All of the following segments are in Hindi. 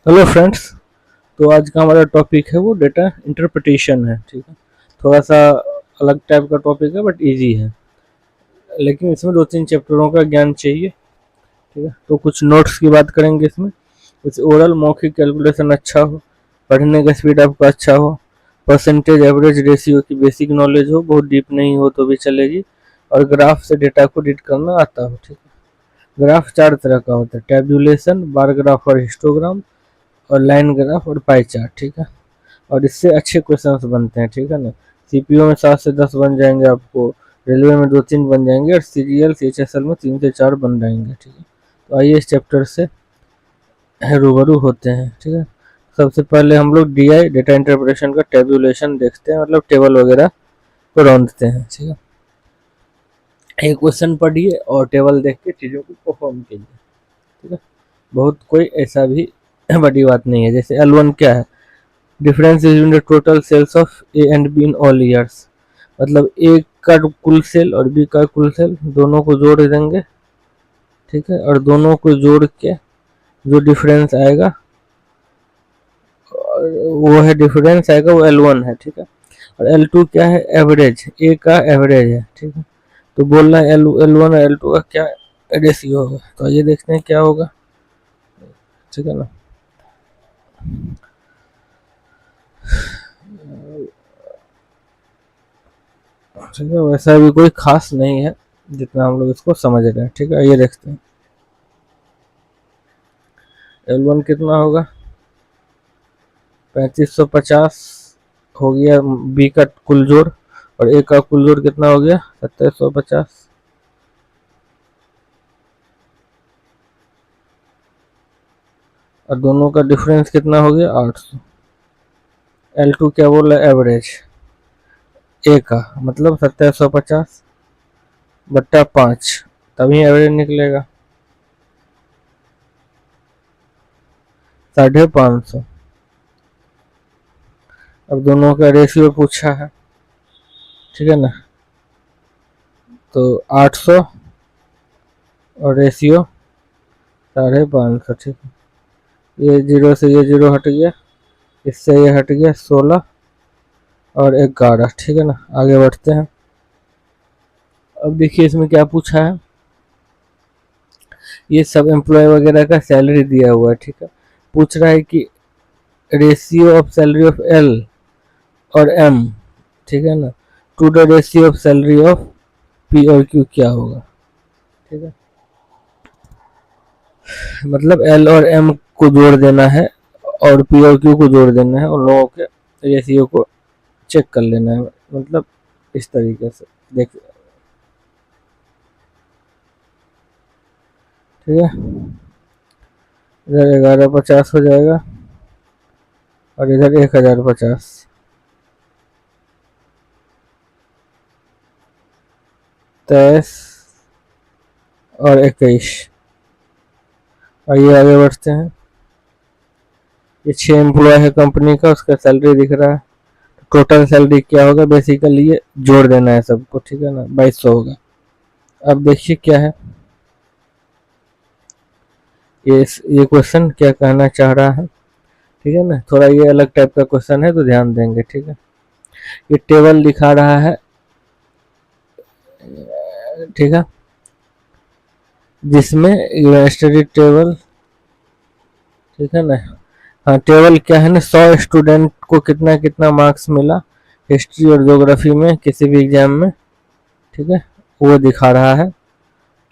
Hello friends. तो आज का हमारा टॉपिक है वो डेटा इंटरप्रिटेशन है। ठीक है, थोड़ा सा अलग टाइप का टॉपिक है बट इजी है, लेकिन इसमें दो तीन चैप्टरों का ज्ञान चाहिए। ठीक है, तो कुछ नोट्स की बात करेंगे इसमें। कुछ ओरल मौखिक कैलकुलेशन अच्छा हो, पढ़ने का स्पीड आपका अच्छा हो, परसेंटेज एवरेज रेशियो की बेसिक नॉलेज हो, बहुत डीप नहीं हो तो भी चलेगी, और ग्राफ से डेटा को रीड करना आता हो। ठीक है, ग्राफ चार तरह का होता है: टैब्यूलेशन, बार ग्राफ और हिस्टोग्राम, और लाइन ग्राफ और पाई चार्ट। ठीक है, और इससे अच्छे क्वेश्चंस बनते हैं। ठीक है ना, सीपीयू में 7 से 10 बन जाएंगे आपको, रेलवे में 2-3 बन जाएंगे, और सीजीएल सीएचएसएल में 3 से 4 बन जाएंगे। ठीक है, तो आइए इस चैप्टर से रूबरू होते हैं। ठीक है, सबसे पहले हम लोग डीआई डेटा इंटरप्रिटेशन का टेबुलेशन देखते हैं, मतलब टेबल वगैरह को रौंदते हैं। ठीक है, एक क्वेश्चन पढ़िए और टेबल देख के चीज़ों को परफॉर्म कीजिए। ठीक है, बहुत कोई ऐसा भी बड़ी बात नहीं है। जैसे L1 क्या है? Difference between the total sales of A and B in all years, मतलब ए का कुल सेल और बी का कुल सेल दोनों को जोड़ देंगे। ठीक है, और दोनों को जोड़ के जो डिफरेंस आएगा वो है, डिफरेंस आएगा वो L1 है। ठीक है, और L2 क्या है? एवरेज, ए का एवरेज है। ठीक है, तो बोल रहा है L1 और L2 का क्या रेशियो होगा। तो ये देखते हैं क्या होगा। ठीक है ना, ठीक है, वैसा भी कोई खास नहीं है जितना हम लोग इसको समझ रहे हैं। ठीक है, ये देखते हैं L1 कितना होगा। 3550 हो गया बी का कुल जोड़, और ए का कुल जोड़ कितना हो गया? 2750। और दोनों का डिफरेंस कितना हो गया? 800। L2 क्या बोल रहा है? एवरेज ए का, मतलब 2750 बट्टा 5, तभी एवरेज निकलेगा 550। अब दोनों का रेशियो पूछा है। ठीक है ना, तो 800 और रेशियो 550। ठीक है, ये जीरो से ये जीरो हट गया, इससे ये हट गया 16 और 11। ठीक है ना, आगे बढ़ते हैं। अब देखिए इसमें क्या पूछा है। ये सब एम्प्लॉय वगैरह का सैलरी दिया हुआ है। ठीक है, पूछ रहा है कि ratio of salary of L और एम, ठीक है ना, to the ratio of salary of P और क्यू क्या होगा। ठीक है, मतलब एल और एम को जोड़ देना है और पी और क्यू को जोड़ देना है, उन लोगों के रेशियो को चेक कर लेना है, मतलब इस तरीके से देख। ठीक है, इधर 1150 हो जाएगा और इधर 1050। 23 और 21। आइए आगे बढ़ते हैं। ये 6 एम्प्लॉय है कंपनी का, उसका सैलरी दिख रहा है। टोटल सैलरी क्या होगा? बेसिकली ये जोड़ देना है सबको। ठीक है ना, 2200 होगा। अब देखिए क्या है ये क्वेश्चन क्या कहना चाह रहा है। ठीक है ना, थोड़ा ये अलग टाइप का क्वेश्चन है तो ध्यान देंगे। ठीक है, ये टेबल दिखा रहा है। ठीक है, जिसमें स्टडी टेबल, ठीक है ना, हाँ टेबल क्या है ना, 100 स्टूडेंट को कितना कितना मार्क्स मिला हिस्ट्री और ज्योग्राफी में किसी भी एग्जाम में। ठीक है, वो दिखा रहा है,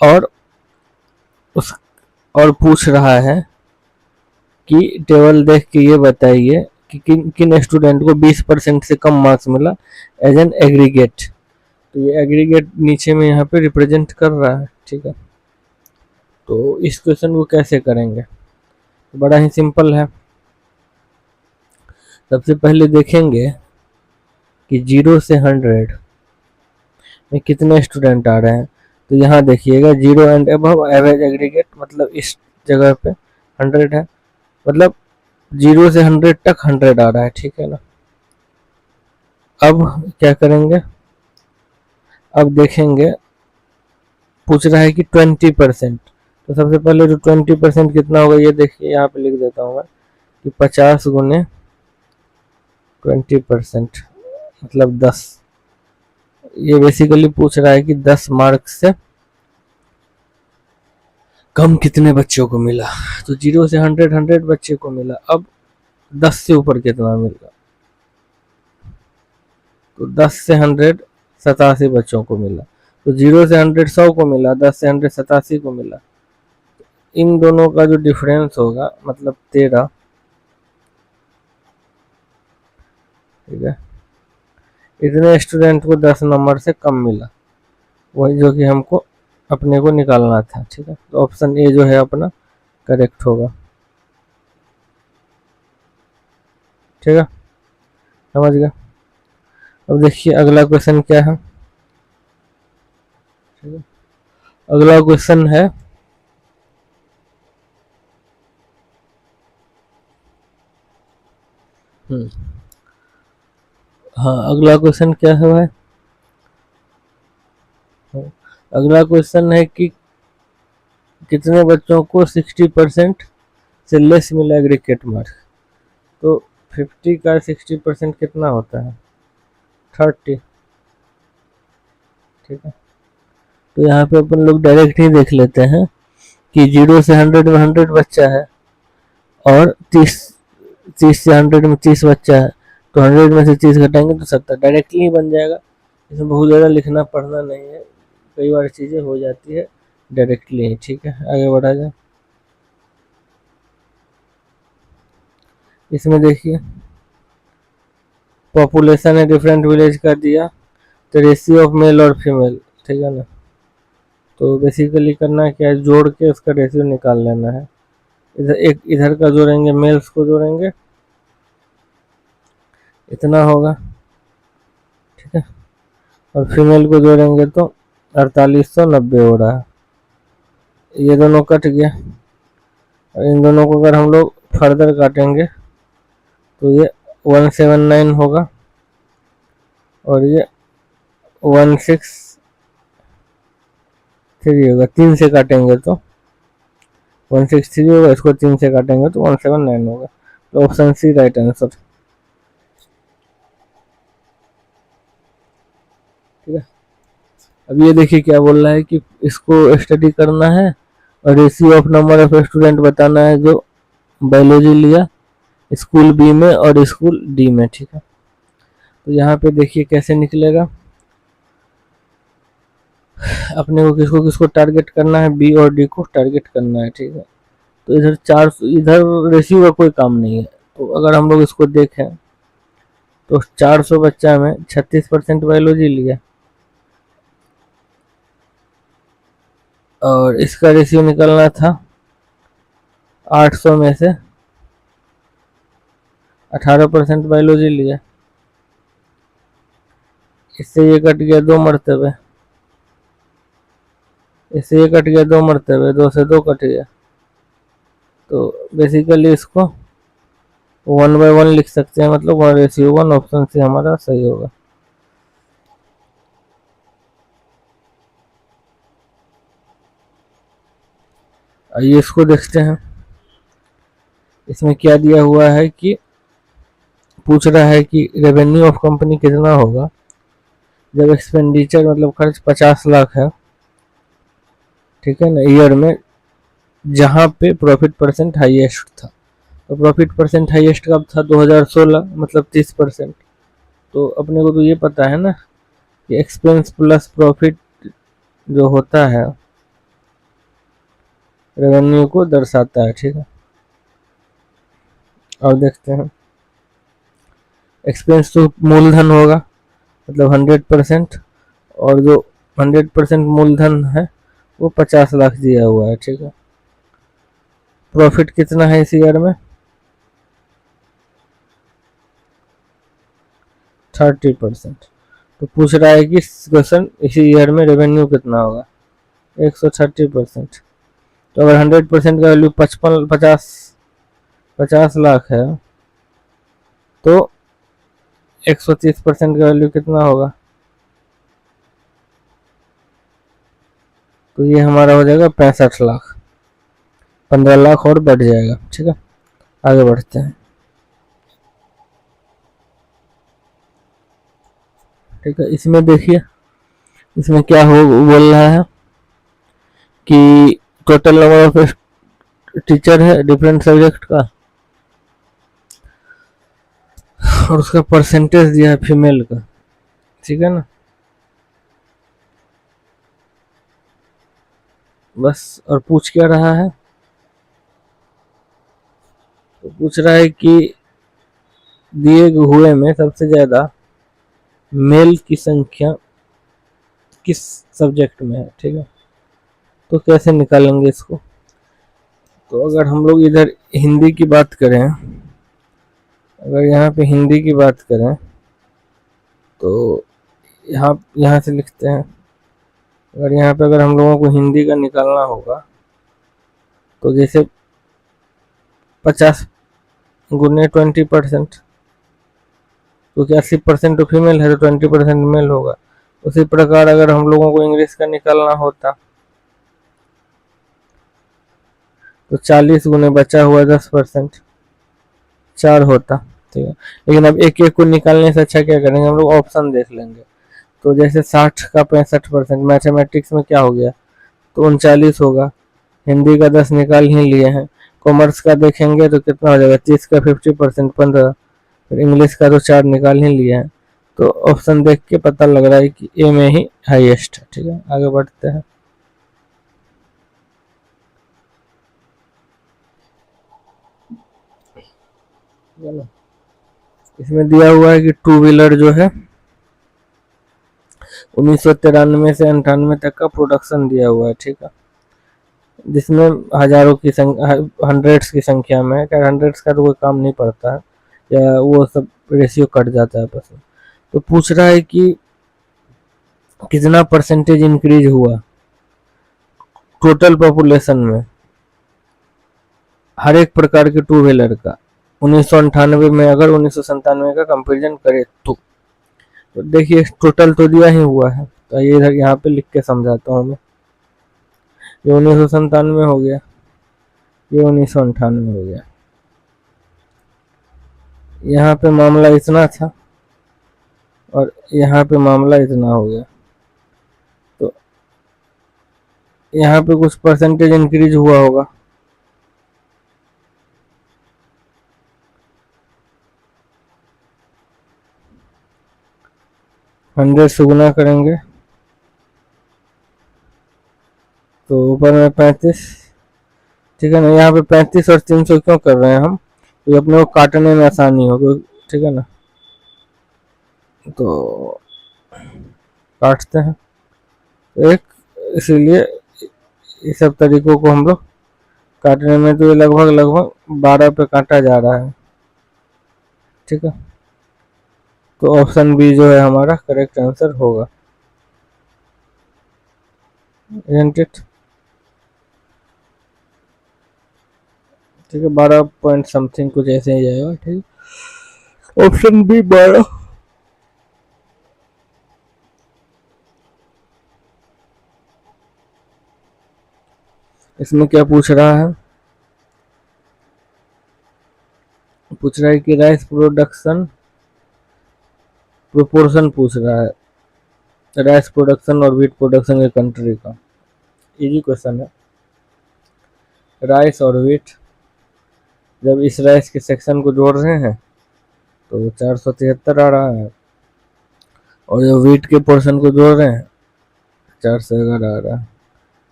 और उस और पूछ रहा है कि टेबल देख के ये बताइए कि किन किन स्टूडेंट को 20% से कम मार्क्स मिला एज एन एग्रीगेट। तो ये एग्रीगेट नीचे में यहाँ पे रिप्रेजेंट कर रहा है। ठीक है, तो इस क्वेश्चन को कैसे करेंगे? तो बड़ा ही सिंपल है। सबसे पहले देखेंगे कि 0 से 100 में कितने स्टूडेंट आ रहे हैं। तो यहाँ देखिएगा 0 एंड अबव एवरेज एग्रीगेट, मतलब इस जगह पे 100 है, मतलब 0 से 100 तक 100 आ रहा है। ठीक है ना, अब क्या करेंगे? अब देखेंगे, पूछ रहा है कि 20%। तो सबसे पहले जो 20% कितना होगा ये देखिए, यहाँ पे लिख देता हूँ मैं। कि 50 गुने 20% मतलब 10। ये बेसिकली पूछ रहा है कि 10 मार्क्स से कम कितने बच्चों को मिला। तो 0 से 100 100 बच्चे को मिला। अब 10 से ऊपर कितना मिला, तो 10 से 100 87 बच्चों को मिला। तो 0 से 100 100 को मिला, 10 से 100 87 को मिला। इन दोनों का जो डिफरेंस होगा मतलब 13, ठीक है, इतने स्टूडेंट को 10 नंबर से कम मिला, वही जो कि हमको अपने को निकालना था। ठीक है, तो ऑप्शन ए जो है अपना करेक्ट होगा। ठीक है, समझ गया। अब देखिए अगला क्वेश्चन क्या है। ठीक है, अगला क्वेश्चन है हाँ, अगला क्वेश्चन क्या है भाई। अगला क्वेश्चन है कि कितने बच्चों को 60% से लेस मिला एग्रीगेट मार्क्स। तो 50 का 60% कितना होता है, 30। ठीक है, तो यहाँ पे अपन लोग डायरेक्ट ही देख लेते हैं कि 0 से 100 में 100 बच्चा है और 30 से 100 में 30 बच्चा है, तो 100 में से 30 घटाएंगे तो 70 डायरेक्टली ही बन जाएगा। इसमें बहुत ज़्यादा लिखना पढ़ना नहीं है, कई बार चीज़ें हो जाती है डायरेक्टली ही। ठीक है, आगे बढ़ा जाए। इसमें देखिए पॉपुलेशन है डिफरेंट विलेज का दिया, तो रेशियो ऑफ मेल और फीमेल। ठीक है ना, तो बेसिकली करना क्या है, जोड़ के उसका रेशियो निकाल लेना है। इधर का जोड़ेंगे, मेल्स को जोड़ेंगे, इतना होगा। ठीक है, और फीमेल को जोड़ेंगे तो 4890 हो रहा है। ये दोनों कट गया, और इन दोनों को अगर हम लोग फर्दर काटेंगे तो ये 179 होगा, और ये 163 होगा। 3 से काटेंगे तो 163 होगा, इसको 3 से काटेंगे तो 179 होगा। तो ऑप्शन सी राइट आंसर। ठीक है, अब ये देखिए क्या बोल रहा है कि इसको स्टडी करना है और ratio of number of student बताना है जो बायोलॉजी लिया स्कूल बी में और स्कूल डी में। ठीक है, तो यहाँ पे देखिए कैसे निकलेगा। अपने को किसको किसको टारगेट करना है, बी और डी को टारगेट करना है। ठीक है, तो इधर रेशियो का कोई काम नहीं है। तो अगर हम लोग इसको देखें तो 400 बच्चा में 36% बायोलॉजी लिया, और इसका रेशियो निकलना था 800 में से 18% बायोलॉजी लिया। इससे ये कट गया 2 मरतबे, इससे ये कट गया 2 मरतबे, 2 से 2 कट गया। तो बेसिकली इसको 1/1 लिख सकते हैं, मतलब 1:1। ऑप्शन से हमारा सही होगा। आइए इसको देखते हैं। इसमें क्या दिया हुआ है कि पूछ रहा है कि रेवेन्यू ऑफ कंपनी कितना होगा जब एक्सपेंडिचर मतलब खर्च 50 लाख है। ठीक है ना, ईयर में, जहाँ पे प्रॉफिट परसेंट हाईएस्ट था। तो प्रॉफिट परसेंट हाईएस्ट कब था, 2016, मतलब 30%। तो अपने को तो ये पता है ना कि एक्सपेंस प्लस प्रॉफिट जो होता है रेवेन्यू को दर्शाता है। ठीक है, और देखते हैं। एक्सपेंस तो मूलधन होगा, मतलब 100%, और जो 100% मूलधन है वो 50 लाख दिया हुआ है। ठीक है, प्रॉफिट कितना है इस ईयर में, 30%। तो पूछ रहा है कि क्वेश्चन इसी ईयर में रेवेन्यू कितना होगा, 130%। तो अगर 100% का वैल्यू 50 लाख है तो 130% का वैल्यू कितना होगा, तो ये हमारा हो जाएगा 65 लाख। 15 लाख और बढ़ जाएगा। ठीक है, आगे बढ़ते हैं। ठीक है, इसमें देखिए, इसमें क्या हो बोल रहा है कि टोटल नंबर ऑफ टीचर है डिफरेंट सब्जेक्ट का, और उसका परसेंटेज दिया है फीमेल का। ठीक है ना, बस। और पूछ क्या रहा है, तो पूछ रहा है कि दिए हुए में सबसे ज्यादा मेल की संख्या किस सब्जेक्ट में है। ठीक है, तो कैसे निकालेंगे इसको। तो अगर हम लोग इधर हिंदी की बात करें, अगर यहाँ पे हिंदी की बात करें तो यहाँ यहाँ से लिखते हैं। अगर यहाँ पे अगर हम लोगों को हिंदी का निकालना होगा तो जैसे 50 गुने 20%, क्योंकि 80% तो फीमेल है तो 20% मेल होगा। उसी प्रकार अगर हम लोगों को इंग्लिश का निकालना होता तो 40 गुने बचा हुआ 10%, 4 होता। ठीक है, लेकिन अब एक एक को निकालने से अच्छा क्या करेंगे, हम लोग ऑप्शन देख लेंगे। तो जैसे 60 का 65%, मैथमेटिक्स में क्या हो गया, तो 39 होगा। हिंदी का 10 निकाल ही लिए हैं। कॉमर्स का देखेंगे तो कितना हो जाएगा, 30 का 50% 15। फिर इंग्लिश का तो 4 निकाल ही लिए हैं। तो ऑप्शन देख के पता लग रहा है कि ए में ही हाईएस्ट है। ठीक है, आगे बढ़ते हैं। इसमें दिया हुआ है कि टू व्हीलर जो है 1993 से 98 तक का प्रोडक्शन दिया हुआ है। ठीक है, जिसमें हजारों की संख्या, हंड्रेड्स की संख्या में, क्या हंड्रेड्स का तो कोई काम नहीं पड़ता है, या वो सब रेशियो कट जाता है आपस में। तो पूछ रहा है कि कितना परसेंटेज इंक्रीज हुआ टोटल पॉपुलेशन में हर एक प्रकार के टू व्हीलर का 1998 में, अगर 1997 का कंपेरिजन करे तो देखिए टोटल तो दिया ही हुआ है। तो ये इधर यहाँ पे लिख के समझाता हूँ मैं। ये 1997 हो गया, ये 1998 हो गया। यहाँ पे मामला इतना था और यहाँ पे मामला इतना हो गया। तो यहाँ पे कुछ परसेंटेज इंक्रीज हुआ होगा। हंड्रेड से गुना करेंगे तो ऊपर में 35। ठीक है ना, यहाँ पे 35 और 300 क्यों कर रहे हैं हम, तो अपने को काटने में आसानी हो। ठीक है ना, तो काटते हैं तो एक, इसीलिए इस सब तरीकों को हम लोग काटने में, तो ये लगभग लगभग 12 पे काटा जा रहा है। ठीक है, तो ऑप्शन बी जो है हमारा करेक्ट आंसर होगा। isn't it? ठीक है, 12 पॉइंट समथिंग कुछ ऐसे ही जाएगा। ठीक, ऑप्शन बी 12। इसमें क्या पूछ रहा है, पूछ रहा है कि राइस प्रोडक्शन प्रोपोर्शन पूछ रहा है, राइस प्रोडक्शन और व्हीट प्रोडक्शन के कंट्री का। इजी क्वेश्चन है। राइस और व्हीट, जब इस राइस के सेक्शन को जोड़ रहे हैं तो 473 आ रहा है, और जब व्हीट के पोर्शन को जोड़ रहे हैं 411 आ रहा है।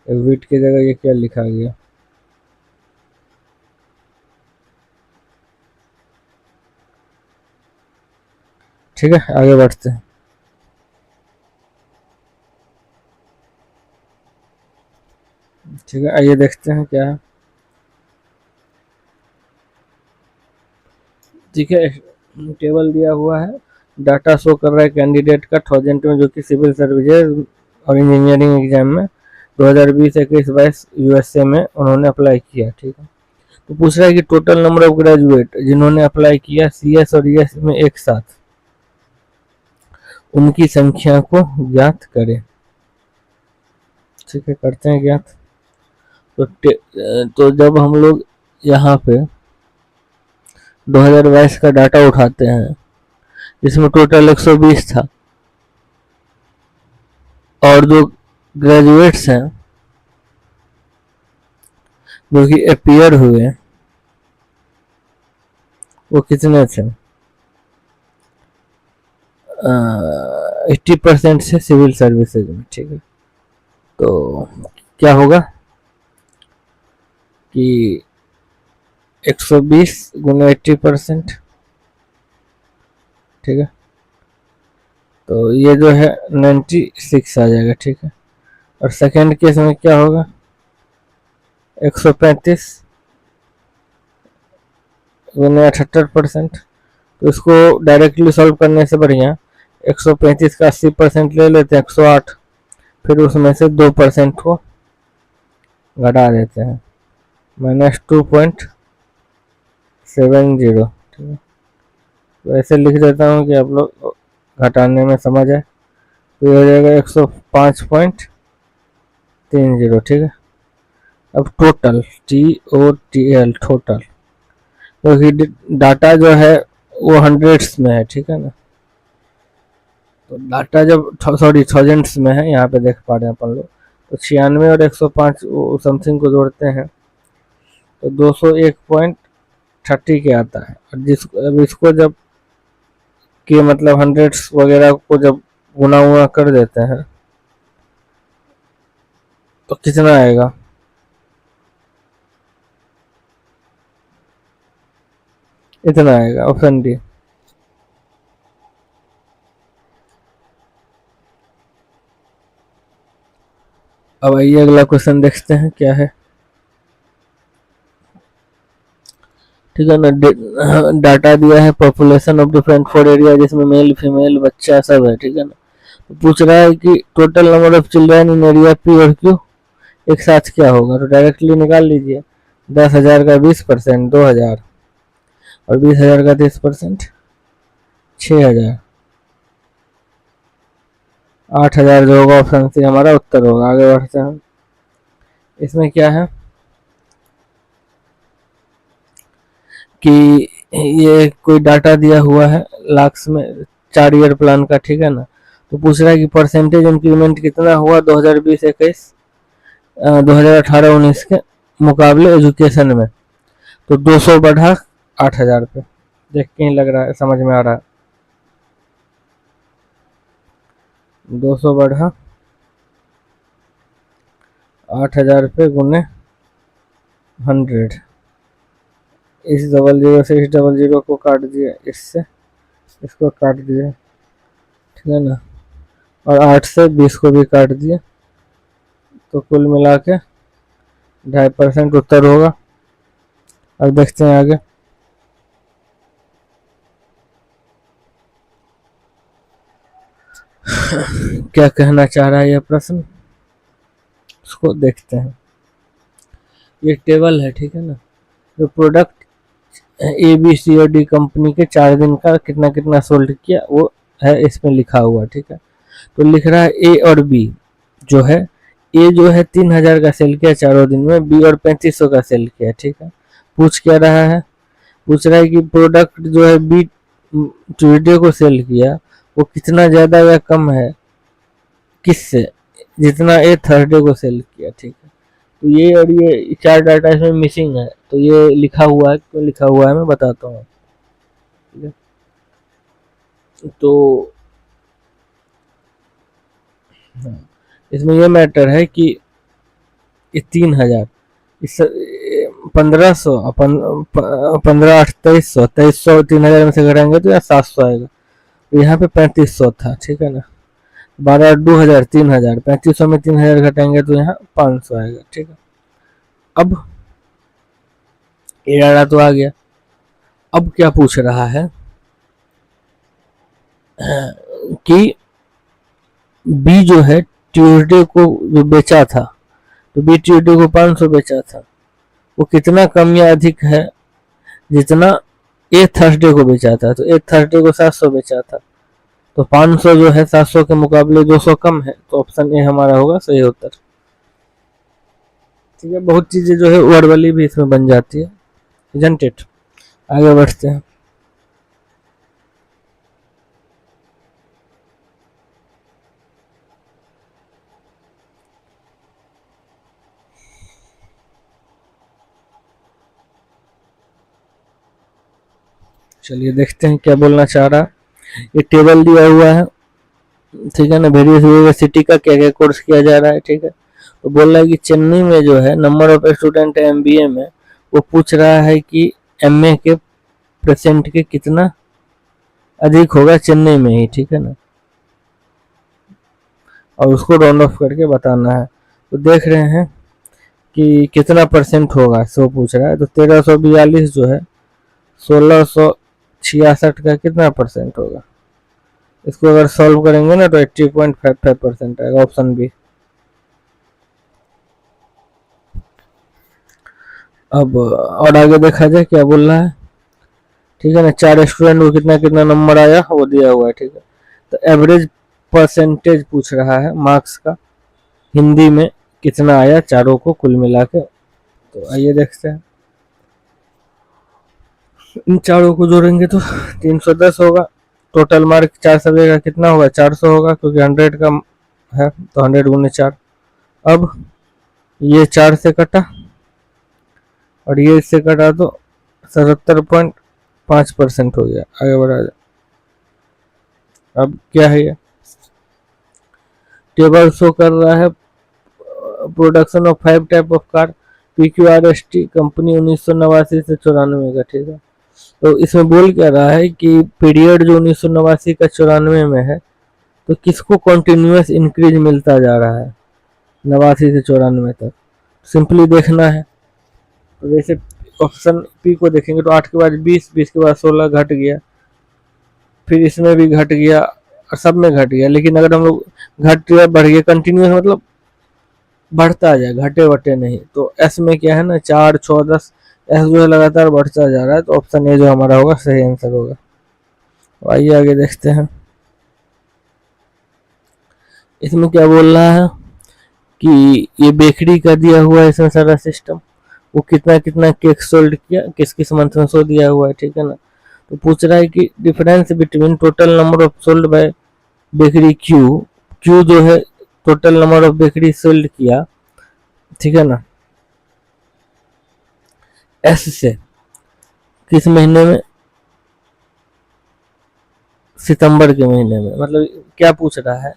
व्हीट की जगह ये क्या लिखा गया, ठीक है, आगे बढ़ते हैं। ठीक है, आइए देखते हैं क्या है। ठीक है, टेबल दिया हुआ है, डाटा शो कर रहा है कैंडिडेट का 1000 में, जो कि सिविल सर्विसेज और इंजीनियरिंग एग्जाम में 2020, 21, 22 यूएसए में उन्होंने अप्लाई किया। ठीक है, तो पूछ रहा है कि टोटल नंबर ऑफ ग्रेजुएट जिन्होंने अप्लाई किया सीएस और ईएस में एक साथ, उनकी संख्या को ज्ञात करें। ठीक है, करते हैं ज्ञात। तो जब हम लोग यहाँ पे 2022 का डाटा उठाते हैं जिसमें टोटल 120 था, और जो ग्रेजुएट्स हैं जो कि अपीयर हुए वो कितने थे? 80% से सिविल सर्विसेज में, ठीक है। तो क्या होगा कि 120 गुना 80%, ठीक है। तो ये जो है 96 आ जाएगा, ठीक है। और सेकेंड केस में क्या होगा? 135 गुना 78%। तो इसको डायरेक्टली सॉल्व करने से बढ़िया 135 का 80% ले लेते हैं, 108, फिर उसमें से 2% को घटा देते हैं, -2.70, ठीक है। तो ऐसे लिख देता हूँ कि आप लोग घटाने में समझ आए। तो ये हो जाएगा 105.30, ठीक है। अब टोटल TOTL टोटल, क्योंकि डाटा जो है वो हंड्रेड्स में है, ठीक है ना। तो डाटा जब थाउजेंड्स में है, यहाँ पे देख पा रहे हैं अपन लोग, तो 96 और 105 समथिंग को जोड़ते हैं तो 201.30 के आता है। और अब इसको जब कि मतलब हंड्रेड्स वगैरह को जब गुना कर देते हैं तो कितना आएगा? इतना आएगा, ऑप्शन डी। अब आइए अगला क्वेश्चन देखते हैं क्या है, ठीक है ना। डाटा दिया है पॉपुलेशन ऑफ डिफरेंट 4 एरिया जिसमें मेल फीमेल बच्चा सब है, ठीक है ना। तो पूछ रहा है कि total number of children in area P और क्यू एक साथ क्या होगा। तो डायरेक्टली निकाल लीजिए, 10,000 का 20% 2,000, और 20,000 का 30% 6,000, 8,000 जो होगा ऑप्शन सी हमारा उत्तर होगा। आगे बढ़ते हैं। इसमें क्या है कि ये कोई डाटा दिया हुआ है लाख्स में 4 ईयर प्लान का, ठीक है ना। तो पूछ रहा है कि परसेंटेज इंक्रीमेंट कितना हुआ 2020-21 2018-19 के मुकाबले एजुकेशन में। तो 200 बढ़ा 8,000 पे, देख के ही लग रहा है, समझ में आ रहा है। 200 बढ़ा 8,000 पे गुने 100, इस 00 से इस 00 को काट दिया, इससे इसको काट दिया, ठीक है ना। और 8 से 20 को भी काट दिया, तो कुल मिला के 2.5% उत्तर होगा। अब देखते हैं आगे। क्या कहना चाह रहा है यह प्रश्न, उसको देखते हैं। ये टेबल है, ठीक है ना। जो प्रोडक्ट ABC और D कंपनी के 4 दिन का कितना कितना सोल्ड किया वो है इसमें लिखा हुआ, ठीक है। तो लिख रहा है A और B जो है, A जो है 3,000 का सेल किया 4 दिन में, B और 3500 का सेल किया, ठीक है। पूछ क्या रहा है? पूछ रहा है कि प्रोडक्ट जो है B ट्यूजडे को सेल किया वो कितना ज़्यादा या कम है किससे, जितना A थर्सडे को सेल किया, ठीक है। तो ये और ये 4 डाटा इसमें मिसिंग है, तो ये लिखा हुआ है, क्यों लिखा हुआ है मैं बताता हूँ, ठीक है। तो इसमें ये मैटर है कि ये 3,000 इस 1,500 15 8 2300 2300 3,000 में से घटाएंगे तो यहाँ 700 आएगा। तो यहाँ पे 3500 था, ठीक है ना। 12 2,000 3,000, 3500 में 3,000 घटाएंगे तो यहाँ 500 आएगा, ठीक है। अब ये डाटा तो आ गया। अब क्या पूछ रहा है कि बी जो है ट्यूसडे को जो बेचा था, तो बी ट्यूसडे को 500 बेचा था, वो कितना कम या अधिक है जितना ए थर्सडे को बेचा था। तो ए थर्सडे को 700 बेचा था, तो 500 जो है 700 के मुकाबले 200 कम है, तो ऑप्शन ए हमारा होगा सही उत्तर, ठीक है। बहुत चीजें जो है वर्ड वाली भी इसमें बन जाती है, इजंट इट। आगे बढ़ते हैं। चलिए देखते हैं क्या बोलना चाह रहा है। ये टेबल दिया हुआ है, ठीक है ना, वेरियस यूनिवर्सिटी का क्या क्या कोर्स किया जा रहा है, ठीक है। तो बोल रहा है कि चेन्नई में जो है नंबर ऑफ स्टूडेंट है एमबीए में, वो पूछ रहा है कि एमए के परसेंट के कितना अधिक होगा चेन्नई में ही, ठीक है ना, और उसको राउंड ऑफ करके बताना है। तो देख रहे हैं कि कितना परसेंट होगा, सो पूछ रहा है। तो 1342 जो है 1666 का कितना परसेंट होगा। इसको अगर सॉल्व करेंगे ना तो 80.55% आएगा, ऑप्शन बी। अब और आगे देखा जाए क्या बोल रहा है, ठीक है ना। 4 स्टूडेंट को कितना कितना नंबर आया वो दिया हुआ है, ठीक है। तो एवरेज परसेंटेज पूछ रहा है मार्क्स का, हिंदी में कितना आया चारों को कुल मिला के। तो आइए देखते हैं। इन चारों को जोड़ेंगे तो 310 होगा। टोटल मार्क 4 सब्जेक्ट का कितना होगा, 400 होगा, क्योंकि 100 का है तो 100 गुने 4। अब ये 4 से कटा और ये इससे कटा तो 77.5% हो गया। आगे बढ़ा जाए। अब क्या है, ये टेबल शो कर रहा है production of 5 type of car PQRST company 1989 से 94 का, ठीक है। तो इसमें बोल क्या रहा है कि पीरियड जो 1989 का 94 में है, तो किसको कंटिन्यूअस इंक्रीज मिलता जा रहा है 89 से 94 तक। सिंपली देखना है। तो जैसे ऑप्शन पी को देखेंगे तो 8 के बाद 20, 20 के बाद 16 घट गया, फिर इसमें भी घट गया और सब में घट गया। लेकिन अगर हम लोग घट गया बढ़ गया कंटिन्यूस मतलब बढ़ता जाए, घटे वटे नहीं। तो एस में क्या है ना, 4, 6, 10, एस जो है लगातार बढ़ता जा रहा है। तो ऑप्शन ए जो हमारा होगा सही आंसर होगा। तो आइए आगे देखते हैं। इसमें क्या बोल रहा है कि ये बेकरी का दिया हुआ है इसमें सारा सिस्टम, वो कितना कितना केक सोल्ड किया, किस किस मंथ में सो दिया हुआ है, ठीक है ना। तो पूछ रहा है कि difference between total number of sold by bakery Q, Q जो है total number of bakery sold किया, ठीक है ना, एस से किस महीने में, सितंबर के महीने में। मतलब क्या पूछ रहा है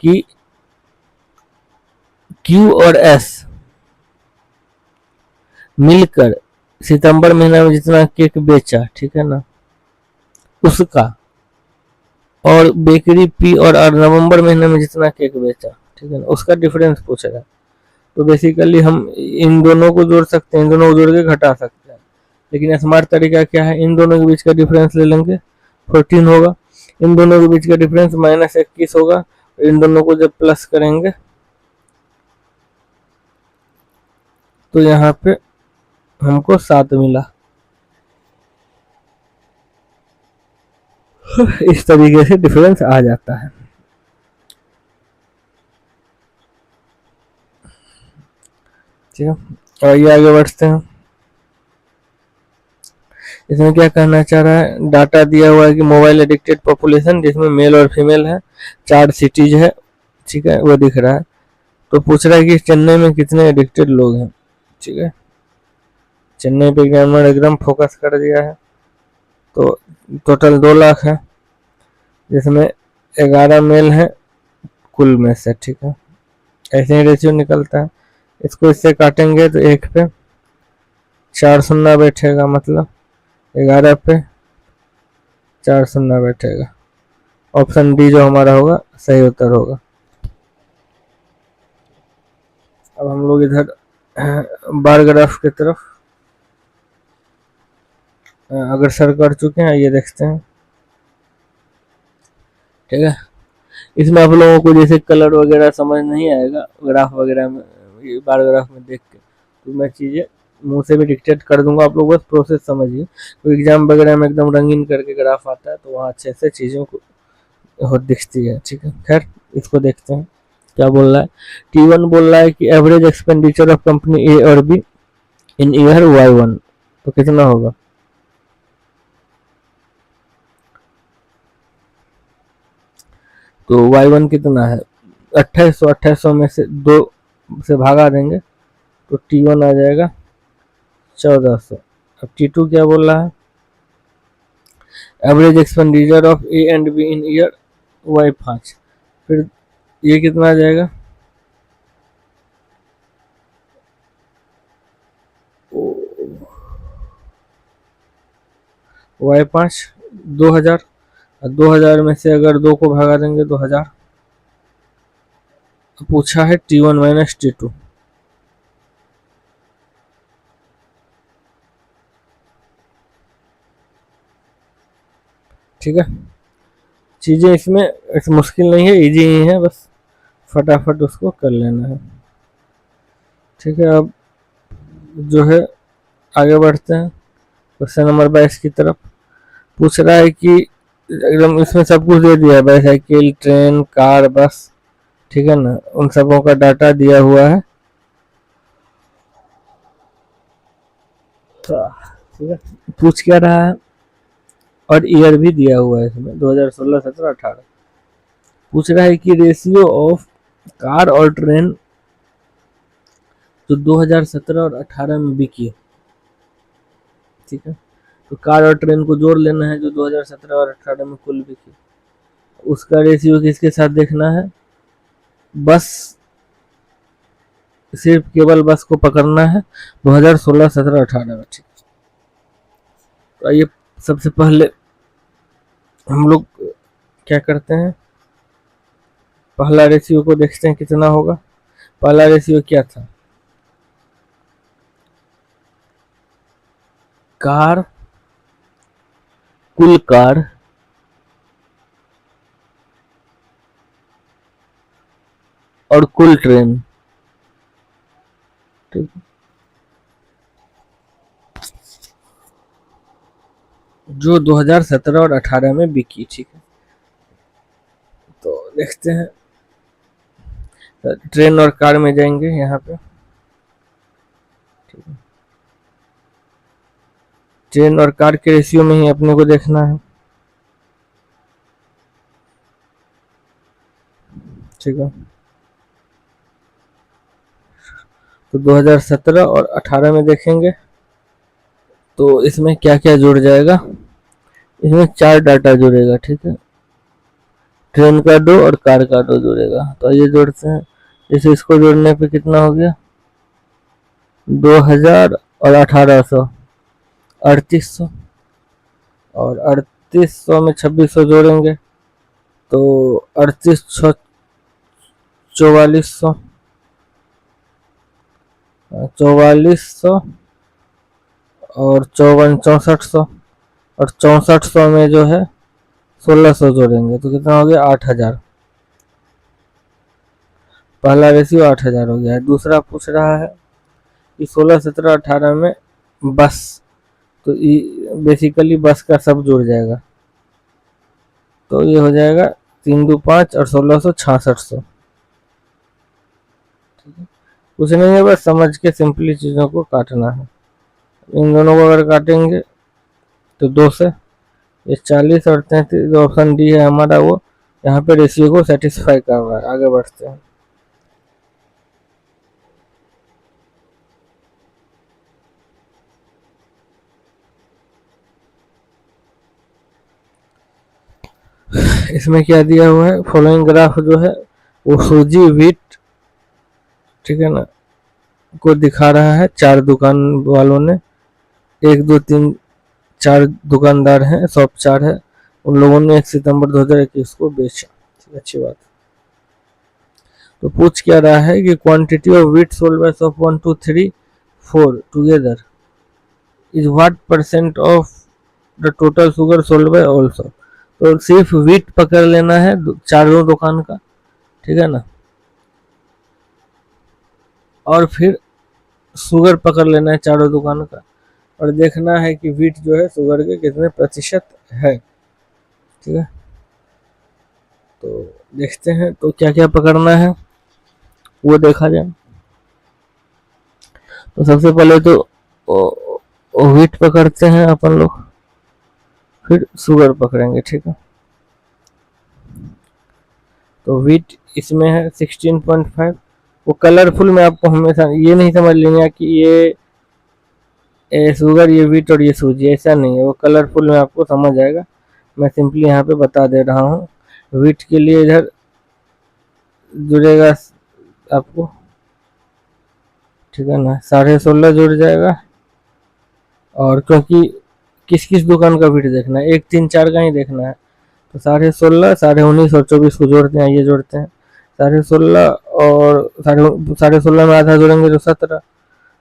कि क्यू और एस मिलकर सितंबर महीने में जितना केक बेचा, ठीक है ना, उसका, और बेकरी पी और नवंबर महीने में जितना केक बेचा, ठीक है ना, उसका डिफरेंस पूछ रहा है। तो बेसिकली हम इन दोनों को जोड़ सकते हैं, इन दोनों को जोड़ के घटा सकते हैं। लेकिन स्मार्ट तरीका क्या है, इन दोनों के बीच का डिफरेंस ले लेंगे, 14 होगा। इन दोनों के बीच का डिफरेंस -21 होगा। इन दोनों को जब प्लस करेंगे तो यहाँ पे हमको 7 मिला। इस तरीके से डिफरेंस आ जाता है। ठीक है, और ये आगे बढ़ते हैं। इसमें क्या कहना चाह रहा है, डाटा दिया हुआ है कि मोबाइल एडिक्टेड पॉपुलेशन जिसमें मेल और फीमेल है, 4 सिटीज है, ठीक है, वो दिख रहा है। तो पूछ रहा है कि चेन्नई में कितने एडिक्टेड लोग हैं, ठीक है। चेन्नई पे एग्जामिनर एकदम फोकस कर दिया है। तो टोटल 2 लाख है, जिसमें 11 मेल है कुल में से, ठीक है। ऐसे ही रेशियो निकलता है। इसको इससे काटेंगे तो 1 पे 4 शून्य बैठेगा, मतलब 11 पे 4 शून्य बैठेगा। ऑप्शन डी जो हमारा होगा सही उत्तर होगा। अब हम लोग इधर बार ग्राफ की तरफ अग्रसर कर चुके हैं, ये देखते हैं, ठीक है। इसमें आप लोगों को जैसे कलर वगैरह समझ नहीं आएगा ग्राफ वगैरह में, ये बार ग्राफ में देख के, तो मैं चीज़ें मुंह से भी डिक्टेट कर दूंगा, आप लोग बस प्रोसेस समझिए। तो एग्जाम वगैरह में एकदम रंगीन करके ग्राफ आता है, तो वहाँ अच्छे से चीज़ों को दिखती है, ठीक है। खैर इसको देखते हैं क्या बोल रहा है। T1 बोल रहा है कि एवरेज एक्सपेंडिचर ऑफ कंपनी ए और बी इन ईयर Y1, तो कितना होगा। तो Y1 कितना है, 2800, 2800 में से 2 से भागा देंगे तो T1 आ जाएगा 1400। अब T2 क्या बोल रहा है, average expenditure of A and B in year Y 5, फिर ये कितना आ जाएगा, वाई 5 2000, 2000 में से अगर 2 को भगा देंगे 2000। पूछा है T1 माइनस T2, ठीक है। चीजें इसमें मुश्किल नहीं है, इजी ही है, बस फटाफट उसको कर लेना है, ठीक है। अब जो है आगे बढ़ते हैं क्वेश्चन नंबर 22 की तरफ। पूछ रहा है कि एकदम इसमें सब कुछ दे दिया है, बाईसाइकिल, ट्रेन, कार, बस, ठीक है ना, उन सबों का डाटा दिया हुआ है, ठीक है। पूछ क्या रहा है और ईयर भी दिया हुआ है इसमें 2016, 17, 18। पूछ रहा है कि रेशियो ऑफ कार और ट्रेन जो 2017 और 18 में बिकी, ठीक है। तो कार और ट्रेन को जोड़ लेना है जो 2017 और 18 में कुल बिकी, उसका रेशियो किसके साथ देखना है, बस, सिर्फ केवल बस को पकड़ना है 2016, 17, 18 में, ठीक। तो आइए सबसे पहले हम लोग क्या करते हैं, पहला रेशियो को देखते हैं कितना होगा। पहला रेशियो क्या था, कार, कुल कार और कुल ट्रेन, ठीक, जो 2017 और 18 में बिकी, ठीक है। तो देखते हैं, ट्रेन और कार में जाएंगे यहाँ पे, ठीक है। ट्रेन और कार के रेशियो में ही अपने को देखना है, ठीक है। तो 2017 और 18 में देखेंगे तो इसमें क्या क्या जुड़ जाएगा, इसमें 4 डाटा जुड़ेगा, ठीक है। ट्रेन का 2 और कार का 2 जुड़ेगा। तो ये जोड़ते हैं, जैसे इसको जोड़ने पे कितना हो गया, 2000 और 1800, 3800, और 3800 में 2600 जोड़ेंगे तो 3800, 4400, 4400 और 54, 6400, और 6400 में जो है 1600 जोड़ेंगे तो कितना हो गया, 8000। पहला रेशियो 8000 हो गया है। दूसरा पूछ रहा है कि 16, 17, 18 में बस, तो बेसिकली बस का सब जुड़ जाएगा, तो ये हो जाएगा 3 2 5 और 1600, 6600, कुछ नहीं है, बस समझ के सिंपली चीज़ों को काटना है। इन दोनों को अगर काटेंगे तो 2 से, ये 40 और 33, ऑप्शन डी है हमारा, वो यहाँ पे रेशियो को सेटिस्फाई कर रहा है। आगे बढ़ते हैं, इसमें क्या दिया हुआ है, फॉलोइंग ग्राफ जो है वो सूजी, व्हीट, ठीक है ना, को दिखा रहा है। 4 दुकान वालों ने, 1 2 3 4 दुकानदार हैं, शॉप 4 है, उन लोगों ने 1 सितंबर 2021 को बेचा, अच्छी बात। तो पूछ क्या रहा है कि quantity of wheat sold by shop 1 2 3 4 together is what percent of the total sugar sold by all shop. तो सिर्फ व्हीट पकड़ लेना है चारों दुकान का, ठीक है ना, और फिर शुगर पकड़ लेना है चारों दुकान का, और देखना है कि व्हीट जो है शुगर के कितने प्रतिशत है, ठीक है। तो देखते हैं तो क्या क्या पकड़ना है वो देखा जाए। तो सबसे पहले तो व्हीट पकड़ते हैं अपन लोग, फिर शुगर पकड़ेंगे, ठीक है। तो व्हीट इसमें है 16.5। वो कलरफुल में आपको हमेशा ये नहीं समझ लेना कि ये शुगर, ये व्हीट और ये सूजी, ऐसा नहीं है, वो कलरफुल में आपको समझ आएगा। मैं सिंपली यहाँ पे बता दे रहा हूँ। वीट के लिए इधर जुड़ेगा आपको, ठीक है ना, 16.5 जुड़ जाएगा। और क्योंकि किस किस दुकान का वीट देखना है, 1, 3, 4 का ही देखना है, तो 16.5, 19.5 और 24 को जोड़ते हैं, ये जोड़ते हैं 16.5 और 16.5 में आधा जोड़ेंगे तो 17,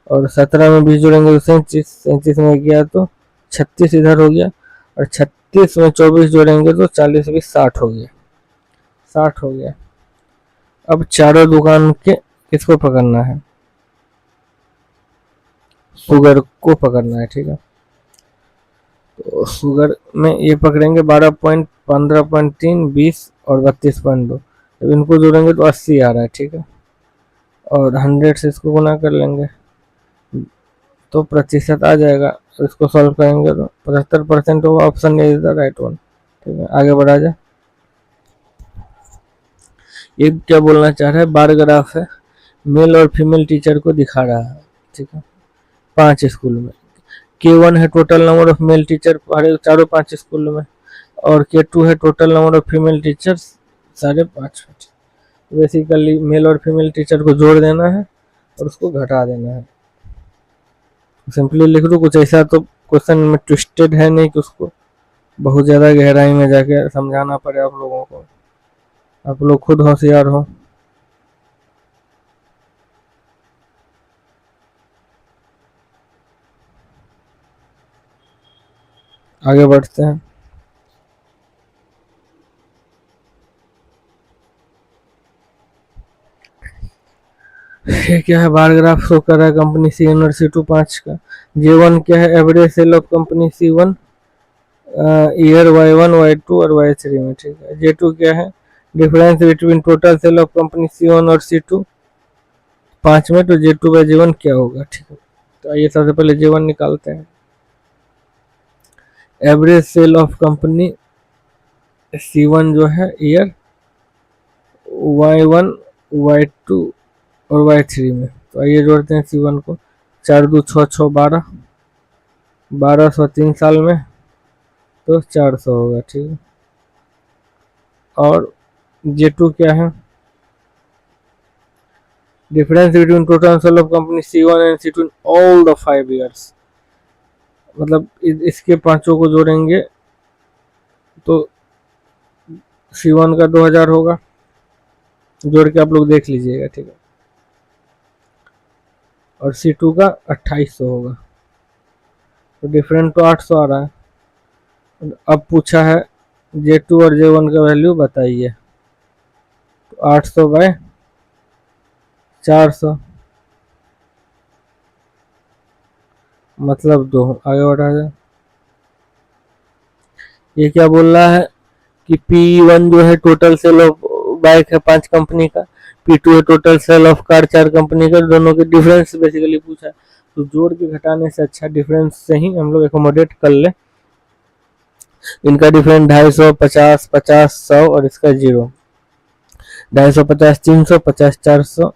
और 17 में 20 जोड़ेंगे तो 37, 37 में गया तो 36 इधर हो गया, और 36 में 24 जोड़ेंगे तो 40 20 60 हो गया, 60 हो गया। अब चारों दुकान के किसको पकड़ना है, शुगर को पकड़ना है, ठीक है। तो शुगर में ये पकड़ेंगे 12 पॉइंट, 15.3, 20 और 32.2, जब इनको जोड़ेंगे तो 80 आ रहा है, ठीक है। और 100 से इसको गुना कर लेंगे तो प्रतिशत आ जाएगा। तो इसको सॉल्व करेंगे तो 75% होगा। Option A is the right one, ठीक है। आगे बढ़ा जाए। ये क्या बोलना चाह रहा है, बार ग्राफ है, मेल और फीमेल टीचर को दिखा रहा है, ठीक है, 5 स्कूल में। K1 है total number of male teacher चारों 5 स्कूल में, और K2 है total number of female teachers 5.5। Basically mail और फीमेल टीचर को जोड़ देना है और उसको घटा देना है। सिंपली लिख दो, कुछ ऐसा तो क्वेश्चन में ट्विस्टेड है नहीं कि उसको बहुत ज़्यादा गहराई में जाके समझाना पड़े आप लोगों को, आप लोग खुद होशियार हो। आगे बढ़ते हैं। ये क्या है, बार ग्राफ शो कर रहा है कंपनी C1 और C2 5 का। J1 क्या है, average sale of company C1 year Y1, Y2 और Y3 में, ठीक है। J2 क्या है, difference between total sale of company C1 और C2 5 में, तो J2 बाई J1 क्या होगा, ठीक है। तो आइए सबसे पहले J1 निकालते हैं। Average sale of company C1 जो है ईयर Y1, Y2 और Y3 में, तो आइए जोड़ते हैं C1 को। 4 2 6 6 12, 1200 3 साल में तो 400 होगा, ठीक है। और J2 क्या है, difference between total sale of company C1 and C2 in all the 5 years, मतलब इसके पांचों को जोड़ेंगे तो C1 का 2000 होगा, जोड़ के आप लोग देख लीजिएगा, ठीक है। और C2 का 2800 होगा, तो डिफरेंट तो 800 आ रहा है। अब पूछा है J2 और J1 का वैल्यू बताइए, तो 800 बाय 400 मतलब 2। आगे बढ़ा जाए। ये क्या बोल रहा है कि P1 जो है टोटल सेल ऑफ बाइक है 5 कंपनी का, P2 है total sale of car 4 company का, दोनों के डिफरेंस बेसिकली पूछा है। तो जोड़ के घटाने से अच्छा डिफरेंस से ही हम लोग एकोमोडेट कर ले। इनका डिफरेंस 250, 50, 50, 100 और इसका 0। 250, 300, 50, 400,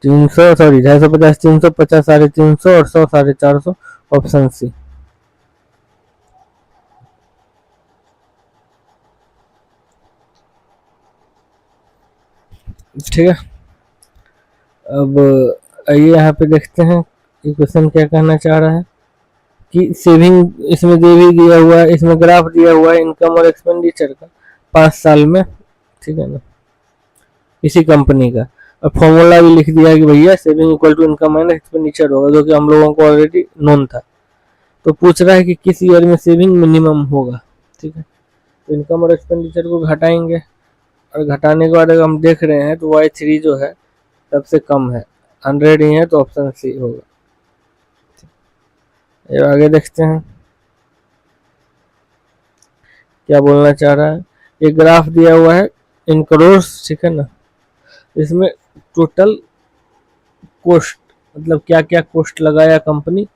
300 सॉरी 250, 300, 50, 350 और 100, 450। Option C. ठीक है। अब आइए यहाँ पे देखते हैं ये क्वेश्चन क्या कहना चाह रहा है कि सेविंग इसमें दे भी दिया हुआ है, इसमें ग्राफ दिया हुआ है इनकम और एक्सपेंडिचर का 5 साल में, ठीक है ना, इसी कंपनी का। और फॉर्मूला भी लिख दिया कि भैया saving equal to income minus expenditure होगा, जो कि हम लोगों को ऑलरेडी नोन था। तो पूछ रहा है कि किस ईयर में सेविंग मिनिमम होगा, ठीक है। तो इनकम और एक्सपेंडिचर को घटाएंगे, और घटाने के बाद अगर हम देख रहे हैं तो Y3 जो है सबसे कम है, 100 ही है, तो ऑप्शन सी होगा। ये आगे देखते हैं क्या बोलना चाह रहा है। ये ग्राफ दिया हुआ है इन करोर्स, ठीक है ना। इसमें टोटल कॉस्ट मतलब क्या क्या कॉस्ट लगाया कंपनी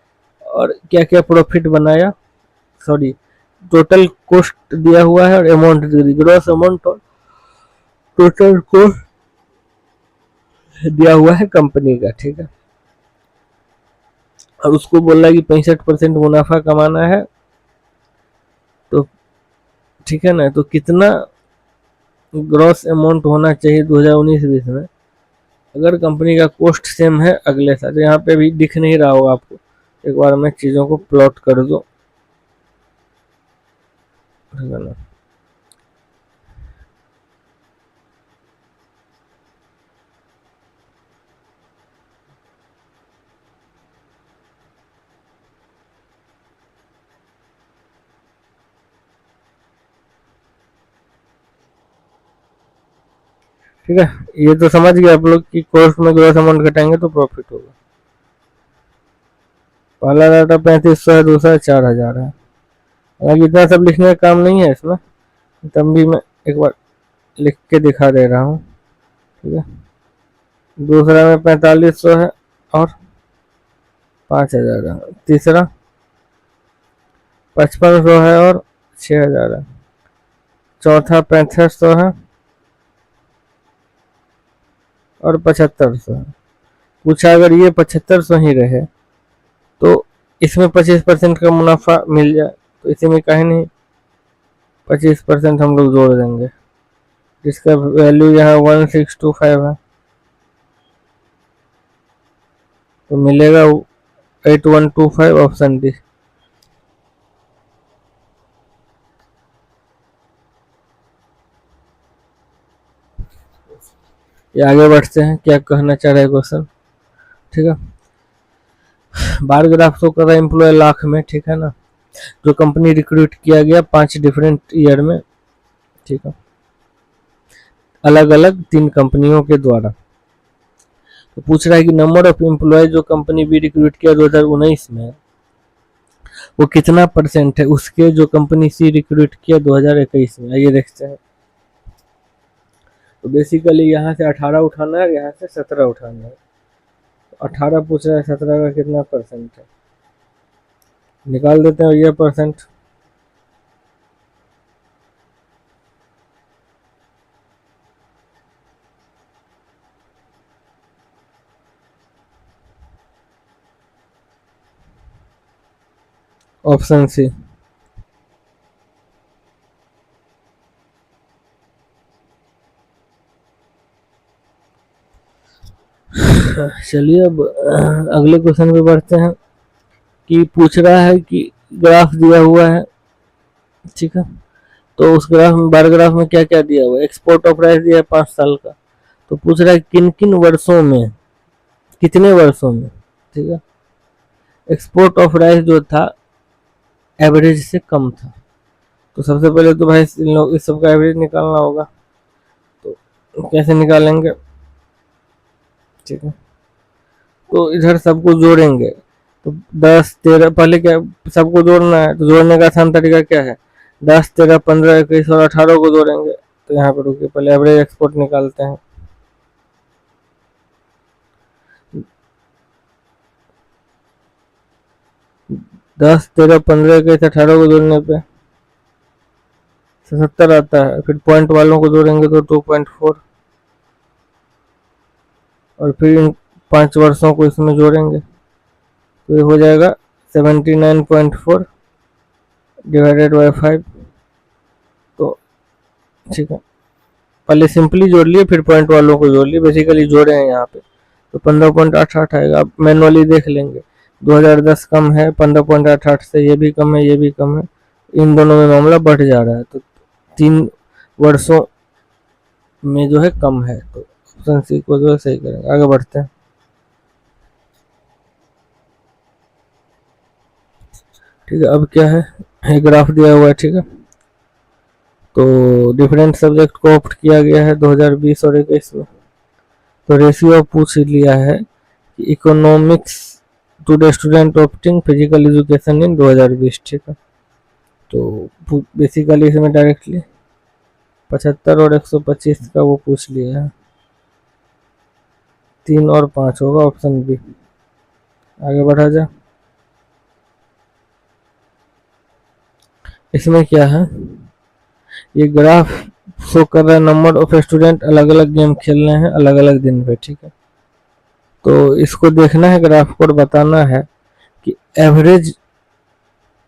और क्या क्या प्रॉफिट बनाया, सॉरी टोटल कॉस्ट दिया हुआ है और अमाउंट ग्रॉस अमाउंट और टोटल कॉस्ट दिया हुआ है कंपनी का, ठीक है। और उसको बोल रहा है कि 65% मुनाफा कमाना है ठीक है ना। तो कितना ग्रॉस अमाउंट होना चाहिए 2019-20 में अगर कंपनी का कॉस्ट सेम है अगले साल। यहाँ पे भी दिख नहीं रहा होगा आपको, एक बार मैं चीज़ों को प्लॉट कर दूँ, ठीक है ना। ठीक है, ये तो समझ गए आप लोग कि कॉस्ट में ग्रॉस अमाउंट घटाएंगे तो प्रॉफिट होगा। पहला डाटा 3500 है, दूसरा 4000 है। हालांकि इतना सब लिखने का काम नहीं है इसमें, तब भी मैं एक बार लिख के दिखा दे रहा हूँ, ठीक है। दूसरा में 4500 है और 5000 है। तीसरा 5500 है और 6000 है। चौथा 6500 है और 7500 है। पूछा अगर ये 7500 ही रहे तो इसमें 25% का मुनाफा मिल जाए, तो इसी में कहीं नहीं 25% हम लोग जोड़ देंगे, जिसका वैल्यू यहाँ 1625 है, तो मिलेगा 8125, ऑप्शन डी। ये आगे बढ़ते हैं, क्या कहना चाह रहे हैं क्वेश्चन, ठीक है। बार ग्राफ शो कर रहा है एम्प्लॉय लाख में, ठीक है ना। जो कंपनी रिक्रूट किया गया 5 डिफरेंट ईयर में, ठीक है, अलग अलग 3 कंपनियों के द्वारा। तो पूछ रहा है कि नंबर ऑफ एम्प्लॉय जो कंपनी भी रिक्रूट किया 2019 में वो कितना परसेंट है उसके जो कंपनी सी रिक्रूट किया 2021 में। आइए देखते हैं। तो बेसिकली यहाँ से 18 उठाना है, यहाँ से 17 उठाना है। 18 पूछ रहा है, 17 का कितना परसेंट है, निकाल देते हैं ये परसेंट। Option C. चलिए अब अगले क्वेश्चन पे बढ़ते हैं कि पूछ रहा है कि ग्राफ दिया हुआ है, ठीक है। तो उस ग्राफ में, बार ग्राफ में क्या क्या दिया हुआ है। एक्सपोर्ट ऑफ राइस दिया है 5 साल का। तो पूछ रहा है किन किन वर्षों में, कितने वर्षों में, ठीक है। एक्सपोर्ट ऑफ राइस जो था एवरेज से कम था। तो सबसे पहले तो भाई इन लोग इस सब का एवरेज निकालना होगा। तो कैसे निकालेंगे, ठीक है। तो इधर सबको जोड़ेंगे, तो 10 13, पहले क्या सबको जोड़ना है, तो जोड़ने का आसान तरीका क्या है, 10 13 15 21 और 18 को जोड़ेंगे। तो यहाँ पर रुकिए, पहले एवरेज एक्सपोर्ट निकालते हैं। 10 13 15 21 18 को जोड़ने पे 77 आता है। फिर पॉइंट वालों को जोड़ेंगे तो 2.4, और फिर इन 5 वर्षों को इसमें जोड़ेंगे तो ये हो जाएगा 79.4 डिवाइडेड बाय 5। तो ठीक है, पहले सिंपली जोड़ लिए फिर पॉइंट वालों को जोड़ लिए, बेसिकली जोड़े हैं यहाँ पे। तो 15.88 आएगा। अब मैनुअली देख लेंगे, 2010 कम है 15.88 से, ये भी कम है, ये भी कम है, इन दोनों में मामला बढ़ जा रहा है। तो 3 वर्षों में जो है कम है, तो ऑप्शन सी को जो है सही करेंगे। आगे बढ़ते हैं, ठीक है। अब क्या है, ग्राफ दिया हुआ है, ठीक है। तो डिफरेंट सब्जेक्ट को ऑप्ट किया गया है 2020 और 21 में। तो रेशियो पूछ लिया है कि economics to the student opting physical education in 2020, ठीक है। तो बेसिकली इसमें डायरेक्टली 75 और 125 का वो पूछ लिया है, 3 और 5 होगा, ऑप्शन बी। आगे बढ़ा जाए, इसमें क्या है, ये ग्राफ शो कर रहा है नंबर ऑफ स्टूडेंट अलग अलग गेम खेल रहे हैं अलग अलग दिन पे, ठीक है। तो इसको देखना है ग्राफ को और बताना है कि एवरेज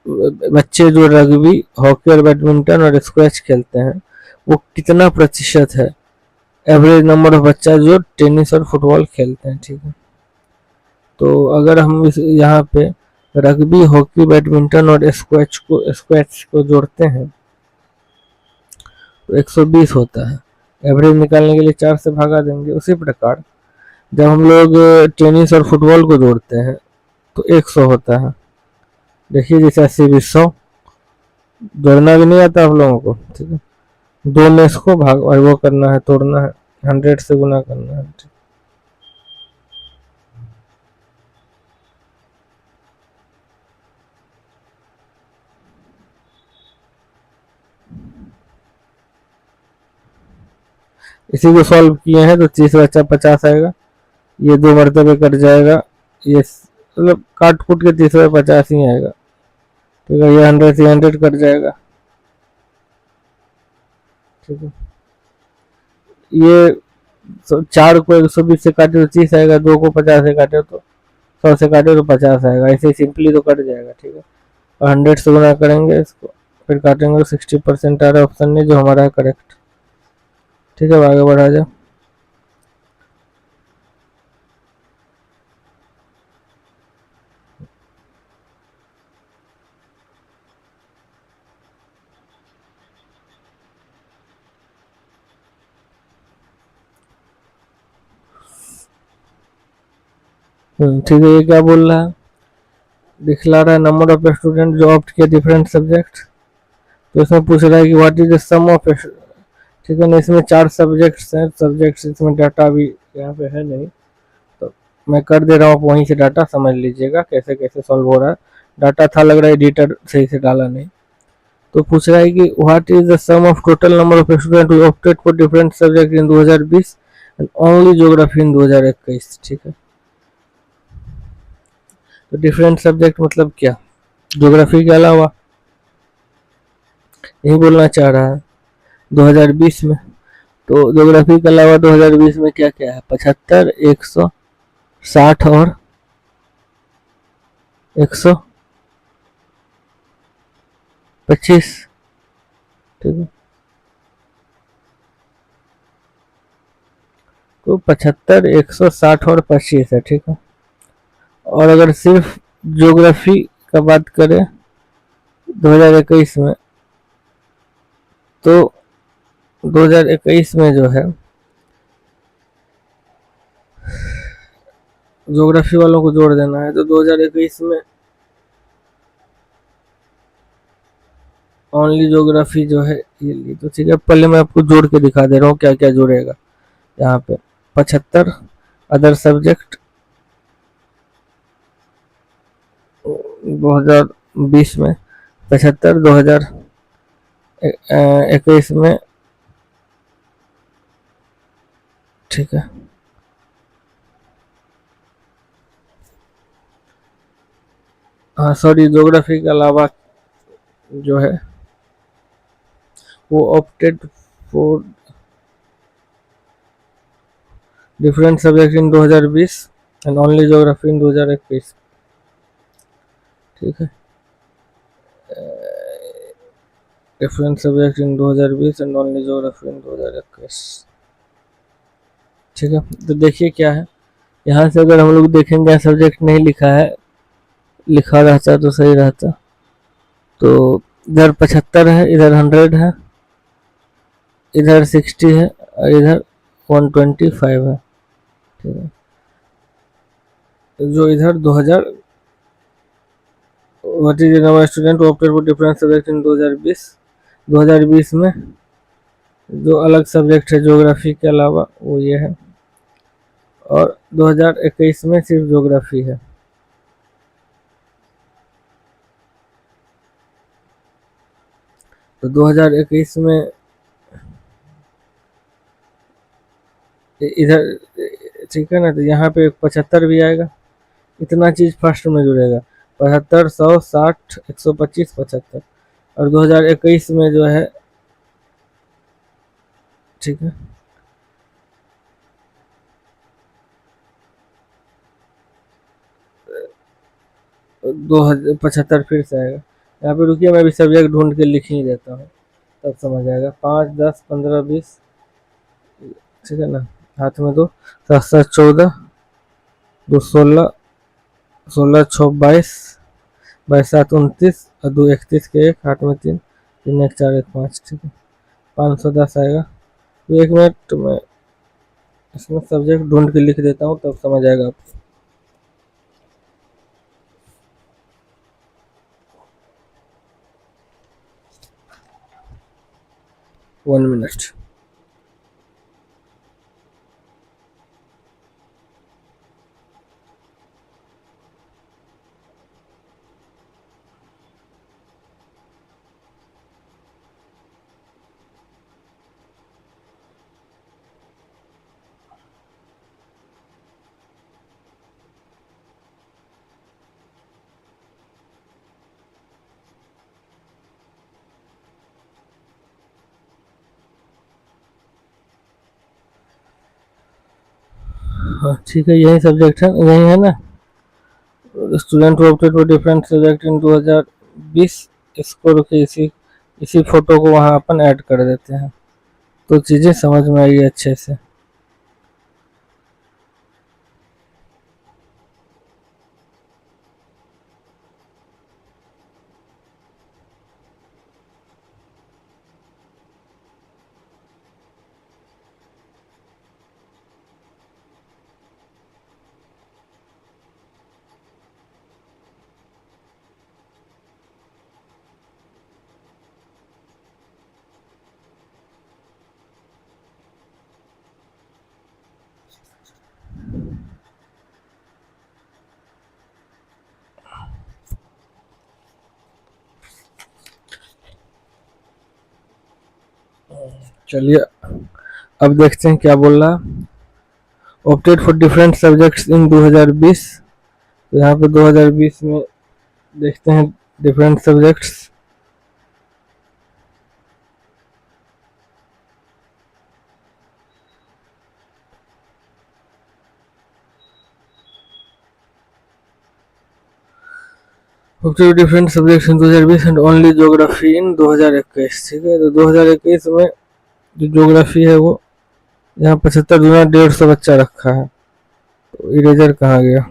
बच्चे जो रग्बी, हॉकी और बैडमिंटन और स्क्वैश खेलते हैं वो कितना प्रतिशत है एवरेज नंबर ऑफ बच्चा जो टेनिस और फुटबॉल खेलते हैं, ठीक है। तो अगर हम इस यहाँ पे रग्बी, हॉकी, बैडमिंटन और स्क्वैश को जोड़ते हैं तो 120 होता है। एवरेज निकालने के लिए 4 से भागा देंगे। उसी प्रकार जब हम लोग टेनिस और फुटबॉल को जोड़ते हैं तो 100 होता है। देखिए जैसे 80-20 100 जोड़ना भी नहीं आता आप लोगों को, ठीक है। 2 में इसको भाग और वो करना है, तोड़ना है, 100 से गुना करना है, ठीक। इसी को सॉल्व किए हैं तो 30 बचा 50 आएगा। ये 2 मरतबे कट जाएगा, ये मतलब काट कूट के 30 में 50 ही आएगा, ठीक है। ये 100 से 100 कट जाएगा, ठीक है। ये 4 को 120 से काटे तो 30 आएगा, 2 को 50 से काटे तो 100 से काटे तो 50 आएगा। ऐसे सिंपली तो कट जाएगा, ठीक है। और 100 से गुना करेंगे इसको, फिर काटेंगे तो 60% आ रहा है ऑप्शन में, जो हमारा है करेक्ट, ठीक है। आगे बढ़ा जाए। ठीक है। ये क्या बोल रहा है, दिखला रहा है नंबर ऑफ स्टूडेंट जो ऑप्ट किया डिफरेंट सब्जेक्ट। तो इसमें पूछ रहा है कि what is the sum of, ठीक है ना। इसमें 4 सब्जेक्ट्स हैं, सब्जेक्ट्स इसमें डाटा भी यहाँ पे है नहीं, तो मैं कर दे रहा हूँ, आप वहीं से डाटा समझ लीजिएगा कैसे कैसे सॉल्व हो रहा है। डाटा था लग रहा है एडिटर सही से डाला नहीं। तो पूछ रहा है कि what is the sum of total number of student who opted for different subject in 2020 and only geography in 2021, ठीक है। तो डिफरेंट सब्जेक्ट मतलब क्या, ज्योग्राफी के अलावा, यही बोलना चाह रहा है 2020 में। तो ज्योग्राफी के अलावा 2020 में क्या क्या है, 75, 160 और 125, ठीक है। तो 75, 160 और 25 है, ठीक है। और अगर सिर्फ ज्योग्राफी का बात करें 2021 में, तो 2021 में जो है ज्योग्राफी वालों को जोड़ देना है। तो 2021 में ओनली ज्योग्राफी जो है ये, तो ठीक है। पहले मैं आपको जोड़ के दिखा दे रहा हूँ क्या क्या जुड़ेगा यहाँ पे। 75 अदर सब्जेक्ट 2020 में, 75 2021 में, ठीक है। हाँ सॉरी, ज्योग्राफी के अलावा जो है वो opted for different subject in 2020 and only geography in 2021, ठीक है। Different subject in 2020 and only geography in 2021, ठीक है। तो देखिए क्या है, यहाँ से अगर हम लोग देखेंगे सब्जेक्ट नहीं लिखा है, लिखा रहता तो सही रहता। तो इधर 75 है, इधर 100 है, इधर 60 है और इधर 125 है, ठीक है। जो इधर 2000 what is number student opted for different subject in 2020 में जो अलग सब्जेक्ट है ज्योग्राफी के अलावा वो ये है, और 2021 में सिर्फ ज्योग्राफी है। तो 2021 में इधर, ठीक है ना, तो यहाँ पे 75 भी आएगा। इतना चीज फर्स्ट में जुड़ेगा, 75, 100, 60, 125, 75। और 2021 में जो है, ठीक है, 2075 फिर से आएगा। यहाँ पे रुकिए, मैं भी सब्जेक्ट ढूंढ के लिख ही देता हूँ, तब समझ आएगा। 5, 10, 15, 20, ठीक है ना, हाथ में दो, 7, 7, 14, 2, 16, 16, 6, 22, 22, 7, 29 और 2, 31 के एक, हाथ में 3, 3, 1, 4, 1, 5, ठीक है, 510 आएगा। तो 1 मिनट तो मैं इसमें सब्जेक्ट ढूंढ के लिख देता हूँ, तब समझ आएगा आपको। 1 मिनट। हाँ ठीक है, यही सब्जेक्ट है, यही है ना। Student opted for different subject in 2020। इसको रुके, इसी फोटो को वहाँ अपन ऐड कर देते हैं, तो चीज़ें समझ में आई अच्छे से। चलिए अब देखते हैं क्या बोल रहा है। Opted for different subjects in 2020। तो यहाँ पे 2020 में देखते हैं different subjects. Opted different subjects in 2020 and only geography in 2021। ठीक है, तो 2021 में जो ज्योग्राफी है वो यहाँ 75 गुना 150 बच्चा रखा है, तो इरेजर कहाँ गया।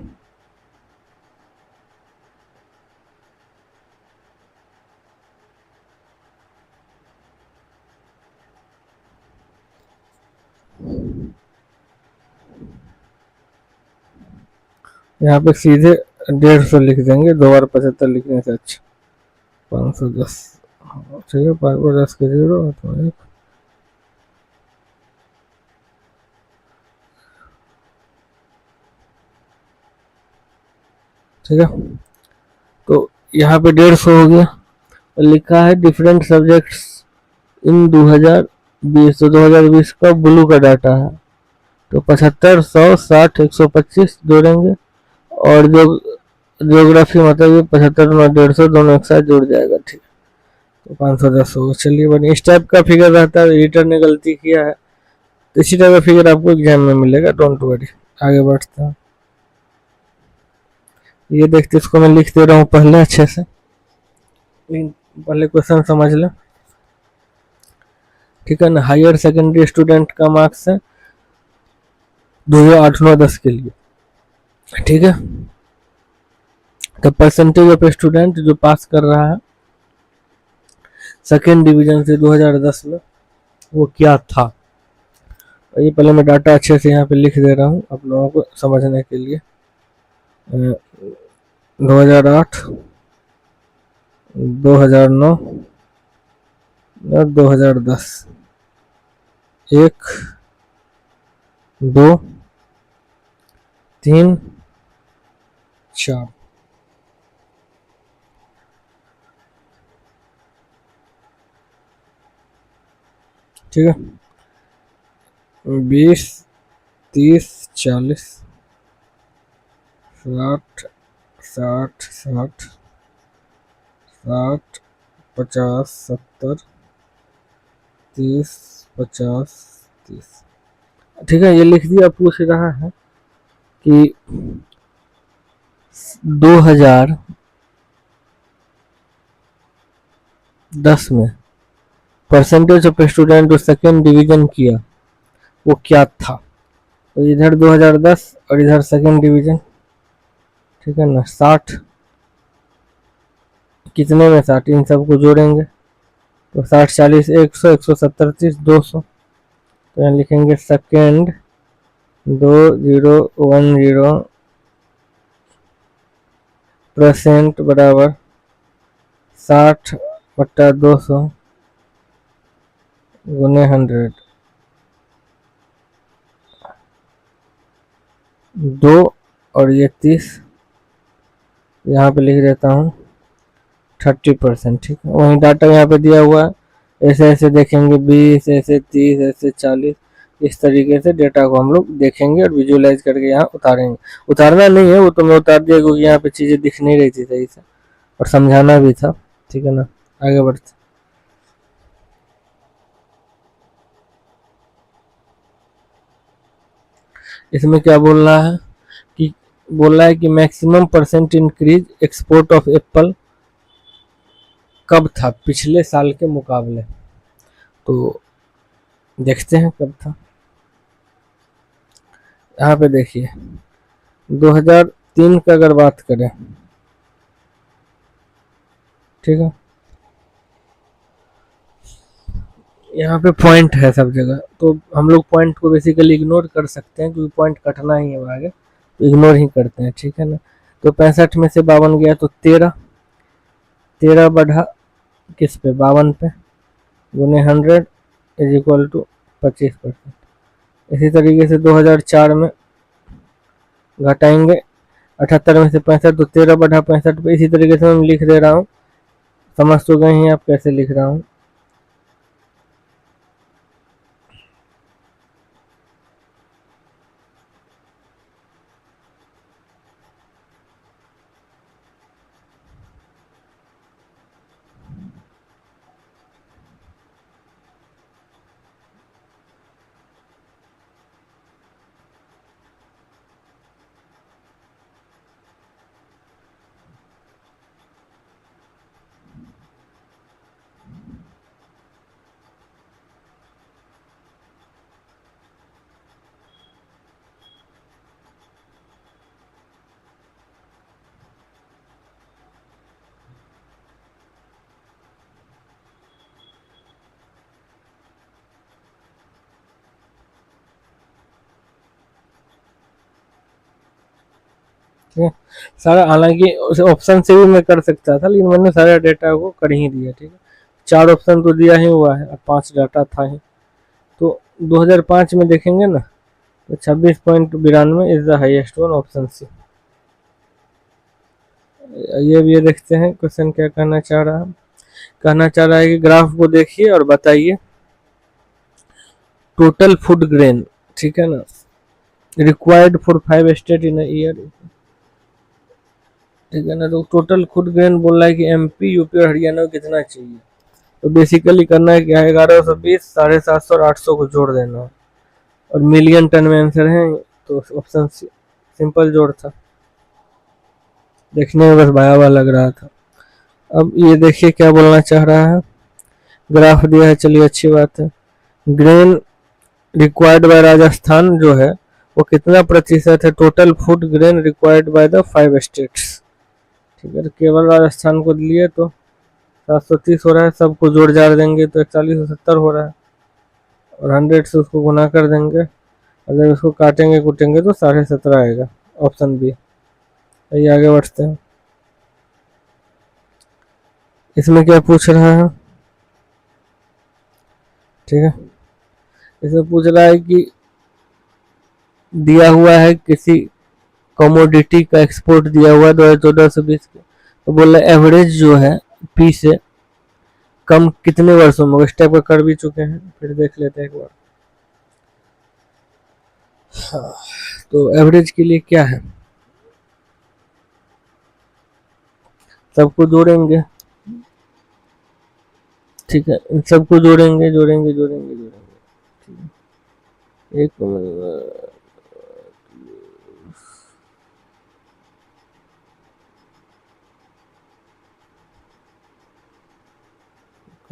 यहाँ पे सीधे 150 लिख देंगे, 2 बार 75 लिखने से अच्छा। 510, ठीक है, 5 बार 10 के 0 तो 1। ठीक है, तो यहाँ पे 150 हो गया। लिखा है डिफरेंट सब्जेक्ट्स इन 2020। तो 2020 का ब्लू का डाटा है, तो 75, 100, 60, 125 जोड़ेंगे, और जो ज्योग्राफी मतलब 75 और 150 दोनों एक साथ जुड़ जाएगा। ठीक है, तो 510 होगा। चलिए बनी, इस टाइप का फिगर रहता है, एडिटर ने गलती किया है, तो इसी टाइप का फिगर आपको एग्जाम में मिलेगा, डोंट वरी। आगे बढ़ते हैं। ये देखते, इसको मैं लिख दे रहा हूँ पहले अच्छे से, पहले क्वेश्चन समझ लें। ठीक है ना, हायर सेकेंडरी स्टूडेंट का मार्क्स है 2008, 9, 10 के लिए। ठीक है, तो परसेंटेज ऑफ स्टूडेंट जो पास कर रहा है सेकेंड डिवीजन से 2010 में, वो क्या था। ये पहले मैं डाटा अच्छे से यहाँ पे लिख दे रहा हूँ आप लोगों को समझने के लिए। 2008, 2009 और 2010, 1, 2, 3, 4। ठीक है, 20, 30, 40, 60, 60, 60, 60, 50, 70, 30, 50, 30। ठीक है, ये लिख दिया। पूछ रहा है कि 2000 10 में परसेंटेज ऑफ स्टूडेंट जो सेकेंड डिवीजन किया वो क्या था। तो इधर 2010 और इधर सेकेंड डिवीजन, ठीक है ना। 60 कितने में 60, इन सबको जोड़ेंगे तो 60 40 100 170 30 200। तो यहाँ लिखेंगे सेकेंड 2010% बराबर 60/200 गुने 100। 2 और ये 30 यहाँ पे लिख देता हूँ 30%, ठीक है। वही डाटा यहाँ पे दिया हुआ है, ऐसे ऐसे देखेंगे 20, ऐसे 30, ऐसे 40, इस तरीके से डेटा को हम लोग देखेंगे और विजुअलाइज करके यहाँ उतारेंगे। उतारना नहीं है, वो तो मैं उतार दिया क्योंकि यहाँ पे चीज़ें दिख नहीं रही थी सही से और समझाना भी था, ठीक है ना। आगे बढ़ते, इसमें क्या बोल रहा है कि बोल रहा है कि maximum percent increase export of Apple कब था पिछले साल के मुकाबले। तो देखते हैं कब था। यहाँ पे देखिए 2003 का अगर बात करें, ठीक है, यहाँ पे पॉइंट है सब जगह, तो हम लोग पॉइंट को बेसिकली इग्नोर कर सकते हैं क्योंकि पॉइंट कटना ही है आगे, तो इग्नोर ही करते हैं, ठीक है ना। तो 65 में से 52 गया तो 13 बढ़ा किस पे 52 पे गुने 100 इज इक्वल टू 25%। इसी तरीके से 2004 में घटाएंगे 78 में से 65 तो 13 बढ़ा 65 पे। इसी तरीके से मैं लिख दे रहा हूँ, समझ तो गए हैं आप कैसे लिख रहा हूँ। ठीक है, सारा, हालांकि उस ऑप्शन से भी मैं कर सकता था लेकिन मैंने सारा डेटा को कर ही दिया, ठीक है। 4 ऑप्शन तो दिया ही हुआ है और 5 डाटा था ही। तो 2005 में देखेंगे ना तो 26.92 is the highest one, option C. ये देखते हैं क्वेश्चन क्या कहना चाह रहा है। कहना चाह रहा है कि ग्राफ को देखिए और बताइए टोटल फूड ग्रेन, ठीक है ना, required for 5 state in year, ठीक है ना। तो टोटल फूड ग्रेन बोल रहा है कि एमपी यूपी और हरियाणा को कितना चाहिए। तो बेसिकली करना है क्या है, 1120 750 और 800 को जोड़ देना है और मिलियन टन में आंसर है। तो ऑप्शन सिंपल जोड़ था, देखने में बस भयावह लग रहा था। अब ये देखिए क्या बोलना चाह रहा है, ग्राफ दिया है, चलिए अच्छी बात है। ग्रेन रिक्वायर्ड बाय राजस्थान जो है वो कितना प्रतिशत है total food grain required by the 5 states, ठीक है। तो केवल राजस्थान को लिए तो 730 हो रहा है, सबको जोड़ जाड़ देंगे तो 4170 हो रहा है और 100 से उसको गुना कर देंगे, अगर उसको काटेंगे कूटेंगे तो 17.5 आएगा, ऑप्शन बी। आइए आगे बढ़ते हैं। इसमें क्या पूछ रहा है, ठीक है, इसमें पूछ रहा है कि दिया हुआ है किसी कमोडिटी का एक्सपोर्ट दिया हुआ है 2014 से 20 के, तो बोल रहा है एवरेज जो है पी से कम कितने वर्षों में, इस टाइप का कर भी चुके हैं, फिर देख लेते हैं एक बार। हाँ, तो एवरेज के लिए क्या है, सबको जोड़ेंगे, ठीक है, इन सबको जोड़ेंगे जोड़ेंगे जोड़ेंगे जोड़ेंगे, एक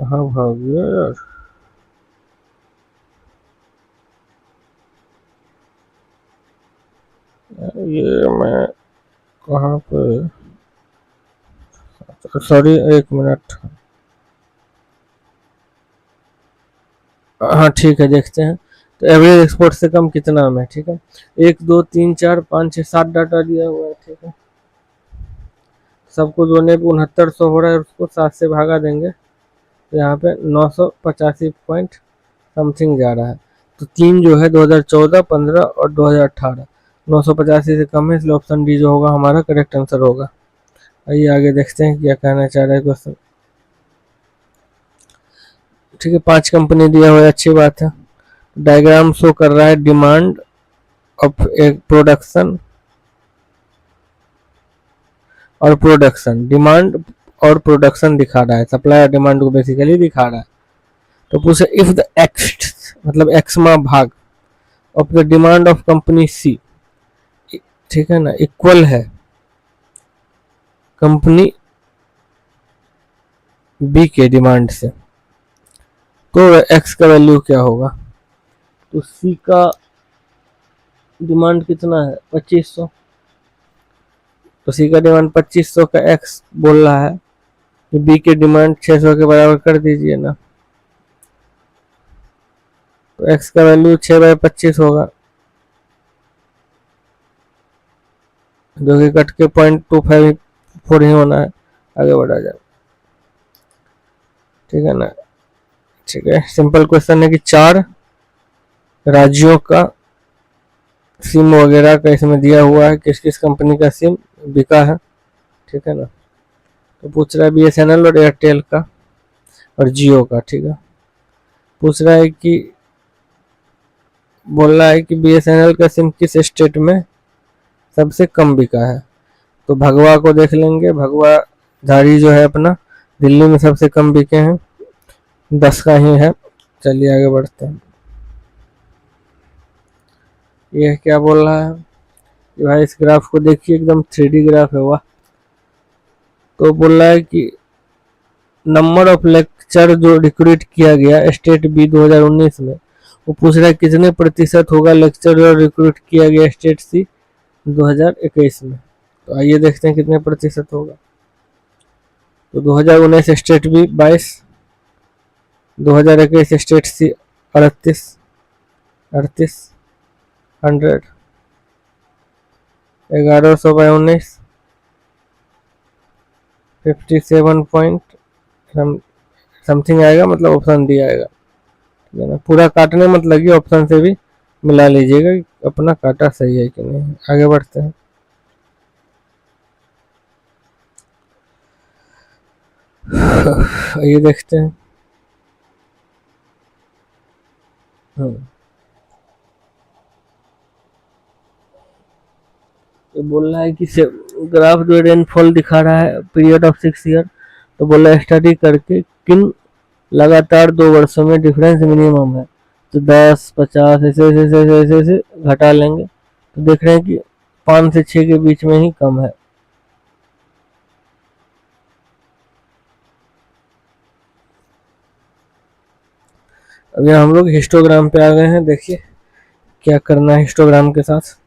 कहाँ भाग गया यार? ये मैं कहाँ पे, सॉरी एक मिनट। हाँ ठीक है, देखते हैं। तो एवरेज एक्सपोर्ट से कम कितना में, ठीक है। 1 2 3 4 5 6 7 डाटा दिया हुआ है, ठीक है। सबको जोड़ने पे 6900 हो रहा है, उसको 7 से भागा देंगे तो यहाँ पे 985 पॉइंट समथिंग जा रहा है। तो तीन जो है 2014, 15 और 2018, 985 से कम है, इसलिए ऑप्शन डी जो होगा हमारा करेक्ट आंसर होगा। आइए आगे देखते हैं क्या कहना चाह रहा है क्वेश्चन। ठीक है, 5 कंपनी दिया हुआ है, अच्छी बात है। डायग्राम शो कर रहा है डिमांड ऑफ एक प्रोडक्शन और प्रोडक्शन, डिमांड और प्रोडक्शन दिखा रहा है, सप्लाई और डिमांड को बेसिकली दिखा रहा है। तो पूछे इफ द एक्स मतलब एक्समा भाग of the demand of company C, ठीक है ना, इक्वल है कंपनी बी के डिमांड से, तो एक्स का वैल्यू क्या होगा। तो सी का डिमांड कितना है 2500, तो सी का डिमांड 2500 का एक्स बोल रहा है, तो बी के डिमांड 600 के बराबर कर दीजिए ना। तो एक्स का वैल्यू 6/25 होगा, जो कि कट के 0.254 ही होना है। आगे बढ़ा जाए, ठीक है ना। ठीक है, सिंपल क्वेश्चन है कि 4 राज्यों का सिम वगैरह का इसमें दिया हुआ है, किस किस कंपनी का सिम बिका है, ठीक है ना। तो पूछ रहा है BSNL और एयरटेल का और जियो का, ठीक है। पूछ रहा है कि बोल रहा है कि BSNL का सिम किस स्टेट में सबसे कम बिका है। तो भगवा को देख लेंगे, भगवा धारी जो है अपना दिल्ली में सबसे कम बिके हैं, 10 का ही है। चलिए आगे बढ़ते हैं। ये क्या बोल रहा है कि भाई इस ग्राफ को देखिए, एकदम 3D ग्राफ है वाह। तो बोल रहा है कि नंबर ऑफ लेक्चर जो रिक्रूट किया गया स्टेट बी 2019 में, वो पूछ रहा है कितने प्रतिशत होगा लेक्चर जो रिक्रूट किया गया स्टेट सी 2021 में। तो आइए देखते हैं कितने प्रतिशत होगा। तो 2019 स्टेट बी 22, 2021 स्टेट सी 38, 100, 1100/19, 57 पॉइंट समथिंग आएगा, मतलब ऑप्शन डी आएगा, ठीक है ना। पूरा काटने मत लगिए, ऑप्शन से भी मिला लीजिएगा कि अपना काटा सही है कि नहीं। आगे बढ़ते हैं। ये देखते हैं। ये बोल रहा है कि ग्राफ जो रेनफॉल दिखा रहा है पीरियड ऑफ 6 ईयर, तो बोल रहा है स्टडी करके किन लगातार 2 वर्षों में डिफरेंस मिनिमम है। तो 10, 50 ऐसे ऐसे ऐसे ऐसे ऐसे घटा लेंगे, तो देख रहे हैं कि 5 से 6 के बीच में ही कम है। अब यहाँ हम लोग हिस्टोग्राम पे आ गए हैं, देखिए क्या करना है हिस्टोग्राम के साथ।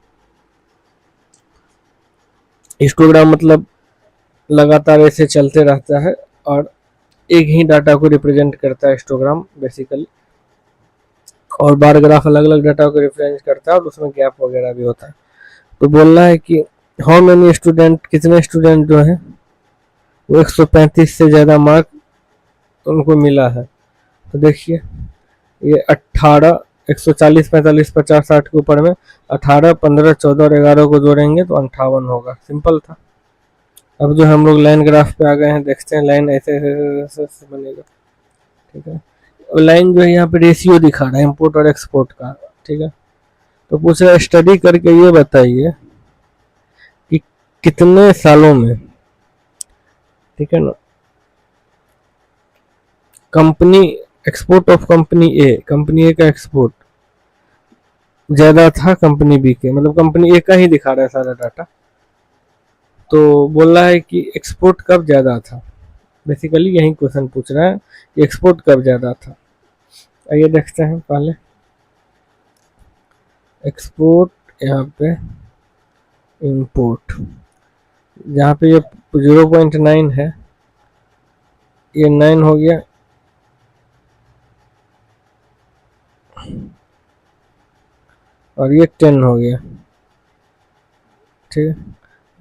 हिस्टोग्राम मतलब लगातार ऐसे चलते रहता है और एक ही डाटा को रिप्रेजेंट करता है हिस्टोग्राम बेसिकली, और बार ग्राफ अलग अलग डाटा को रिप्रेजेंट करता है और उसमें गैप वगैरह भी होता है। तो बोल रहा है कि हाउ मेनी स्टूडेंट, कितने स्टूडेंट जो है वो 135 से ज़्यादा मार्क उनको मिला है। तो देखिए ये 18, 140, 45, 50, 60 के ऊपर में 18, 15, 14 और 11 को जोड़ेंगे तो 58 होगा। सिंपल था। अब जो हम लोग लाइन ग्राफ पे आ गए हैं, देखते हैं लाइन ऐसे ऐसे ऐसे बनेगा, ठीक है। और लाइन जो है यहाँ पे रेशियो दिखा रहा है इम्पोर्ट और एक्सपोर्ट का, ठीक है। तो पूछ रहा है स्टडी करके ये बताइए कि कितने सालों में, ठीक है ना, कंपनी एक्सपोर्ट ऑफ कंपनी ए का एक्सपोर्ट ज्यादा था कंपनी बी के, मतलब कंपनी ए का ही दिखा रहा है सारा डाटा। तो बोल रहा है कि एक्सपोर्ट कब ज्यादा था, बेसिकली यही क्वेश्चन पूछ रहा है कि एक्सपोर्ट कब ज़्यादा था। आइए देखते हैं पहले एक्सपोर्ट, यहाँ पे इंपोर्ट, जहाँ पे ये 0.9 है, ये 9 हो गया, और ये 10 हो गया। ठीक है,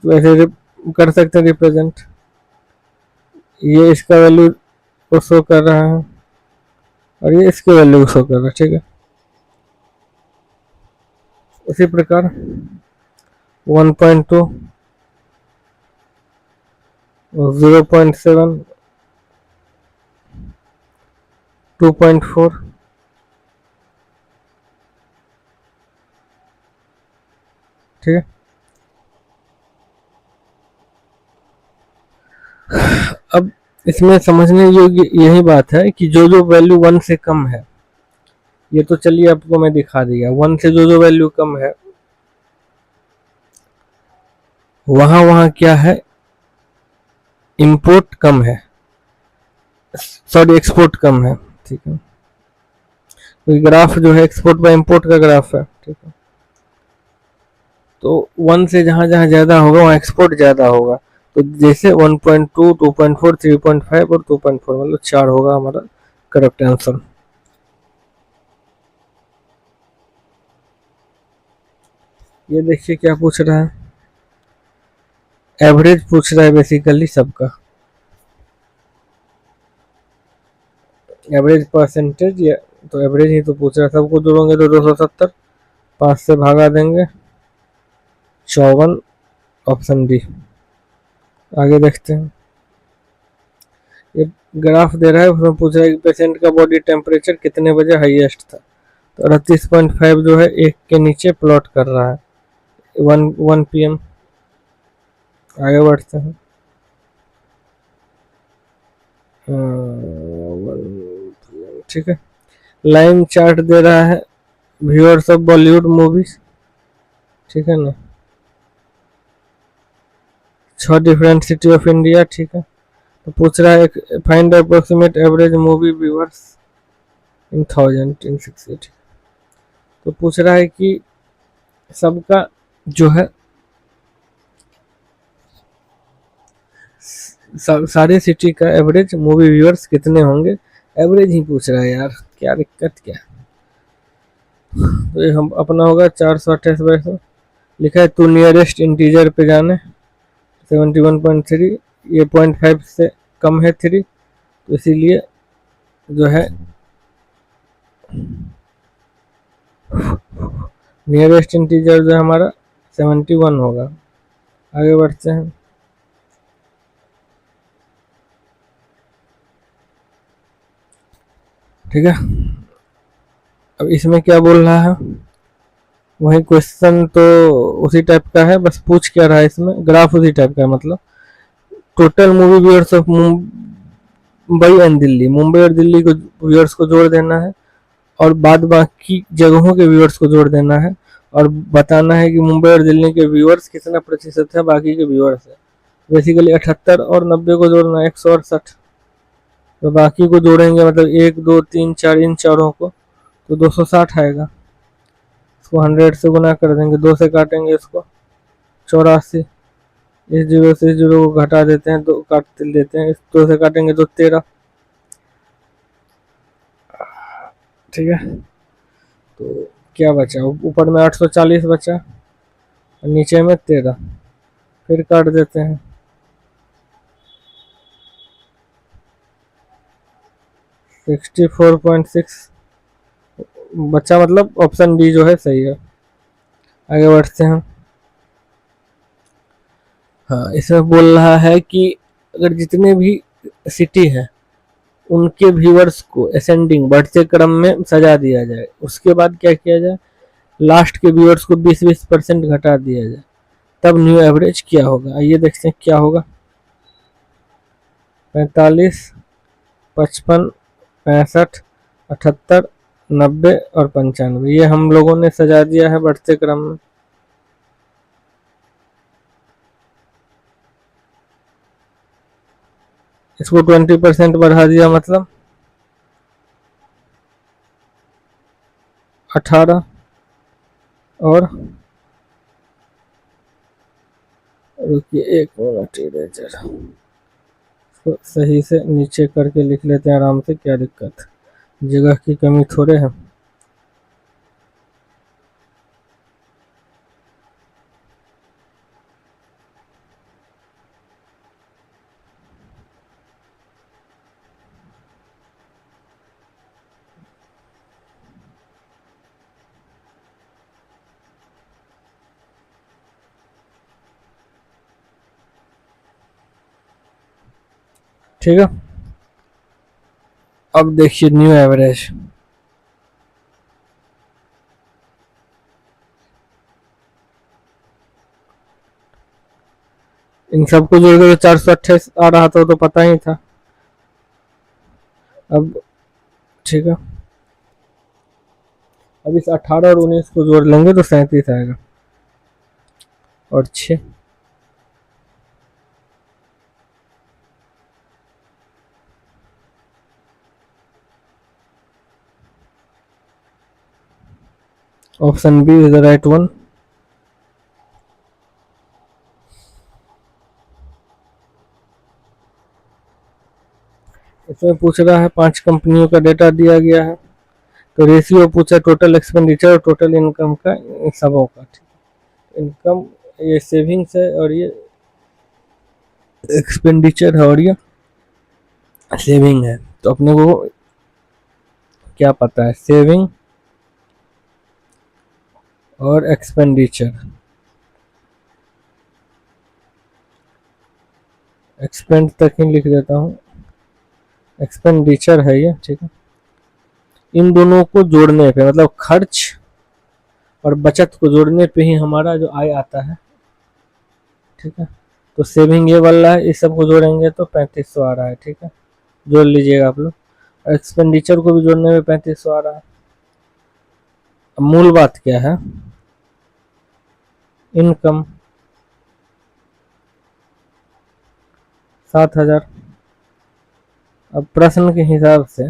तो ऐसे कर सकते हैं रिप्रेजेंट। ये इसका वैल्यू को शो कर रहा है और ये इसके वैल्यू को शो कर रहा है। ठीक है, उसी प्रकार 1.2, 0.7, 2.4, ठीक है। अब इसमें समझने योग्य यही बात है कि जो जो वैल्यू 1 से कम है, ये तो चलिए आपको मैं दिखा दिया, 1 से जो जो वैल्यू कम है वहां क्या है, इंपोर्ट कम है, सॉरी एक्सपोर्ट कम है। ठीक है, तो ग्राफ जो है एक्सपोर्ट बाय इंपोर्ट का ग्राफ है। ठीक है, तो 1 से जहां जहां ज्यादा होगा वहां एक्सपोर्ट ज्यादा होगा। तो जैसे 1.2, 2.4, 3.5 और 2.4, मतलब 4 होगा हमारा करेक्ट आंसर। ये देखिए क्या पूछ रहा है, एवरेज पूछ रहा है बेसिकली सबका, एवरेज परसेंटेज, या तो एवरेज ही तो पूछ रहा है। सबको जोड़ोगे तो 270, 5 से भागा देंगे 54, ऑप्शन डी। आगे देखते हैं, ये ग्राफ दे रहा है, उसमें पूछ रहा है कि पेशेंट का बॉडी टेम्परेचर कितने बजे हाईएस्ट था। तो 38.5 जो है 1 के नीचे प्लॉट कर रहा है, 1 PM। आगे बढ़ते हैं, ठीक है। लाइन चार्ट दे रहा है व्यूअर्स ऑफ बॉलीवुड मूवीज, ठीक है ना, 6 डिफरेंट सिटी ऑफ इंडिया। ठीक है, तो पूछ रहा है find approximate average movie viewers in 1000 इन 680। तो पूछ रहा है कि सबका जो है सारे सिटी का एवरेज मूवी व्यूअर्स कितने होंगे, एवरेज ही पूछ रहा है यार, क्या दिक्कत क्या। तो ये हम अपना होगा 428/100, लिखा है टू नियरेस्ट इंटीजर पे जाने 71.3, ये 0.5 से कम है 3, तो इसीलिए जो है नियरेस्ट इंटीजर जो है हमारा 71 होगा। आगे बढ़ते हैं, ठीक है। अब इसमें क्या बोल रहा है, वही क्वेश्चन तो उसी टाइप का है, बस पूछ क्या रहा है इसमें, ग्राफ उसी टाइप का है। मतलब total movie viewers of Mumbai and Delhi, Mumbai और दिल्ली को व्यूअर्स को जोड़ देना है और बाद बाकी जगहों के व्यूअर्स को जोड़ देना है, और बताना है कि मुंबई और दिल्ली के व्यूअर्स कितना प्रतिशत है बाकी के व्यूअर्स से। बेसिकली 78 और 90 को जोड़ना है 168, तो बाकी को जोड़ेंगे मतलब 1, 2, 3, 4, इन चारों को, तो 260 आएगा। इसको 100 से गुना कर देंगे, 2 से काटेंगे इसको 84, इस जीरो से इस जीरो को घटा देते हैं, 2 काट देते हैं, इस 2 से काटेंगे तो 13। ठीक है, तो क्या बचा, ऊपर में 840 बचा और नीचे में 13, फिर काट देते हैं, 64.6 बचा, मतलब ऑप्शन डी जो है सही है। आगे बढ़ते हैं, हाँ इसमें बोल रहा है कि अगर जितने भी सिटी है उनके व्यूअर्स को असेंडिंग बढ़ते क्रम में सजा दिया जाए, उसके बाद क्या किया जाए, लास्ट के व्यूअर्स को 20% घटा दिया जाए, तब न्यू एवरेज क्या होगा। आइए देखते हैं क्या होगा, 45, 55, 65, 78, 90 और 95, ये हम लोगों ने सजा दिया है बढ़ते क्रम में। इसको 20% बढ़ा दिया मतलब 18, और रुकिए 1 मिनट इरेजर, इसको सही से नीचे करके लिख लेते हैं आराम से, क्या दिक्कत, जगह की कमी थोड़े है। ठीक है, अब देखिए न्यू एवरेज, इन सबको जोड़ के 428 आ रहा था, तो पता ही था। अब ठीक है, अब इस 18 और 19 को जोड़ लेंगे तो 37 आएगा, और 6, option B is the right one. इसमें पूछ रहा है 5 कंपनियों का डेटा दिया गया है, तो रेशियो पूछा टोटल एक्सपेंडिचर और टोटल इनकम का, इन सबों का। इनकम ये सेविंग्स है, और ये एक्सपेंडिचर है, और ये सेविंग है। तो अपने को क्या पता है, सेविंग और एक्सपेंडिचर। एक्सपेंड तक ही लिख देता हूँ, एक्सपेंडिचर है ये, ठीक है। इन दोनों को जोड़ने पे, मतलब खर्च और बचत को जोड़ने पे ही हमारा जो आय आता है, ठीक है। तो सेविंग ये वाला है, इस सब को जोड़ेंगे तो 3500 आ रहा है, ठीक है, जोड़ लीजिएगा आप लोग। एक्सपेंडिचर को भी जोड़ने में 3500 आ रहा है। अब मूल बात क्या है, इनकम 7000। अब प्रश्न के हिसाब से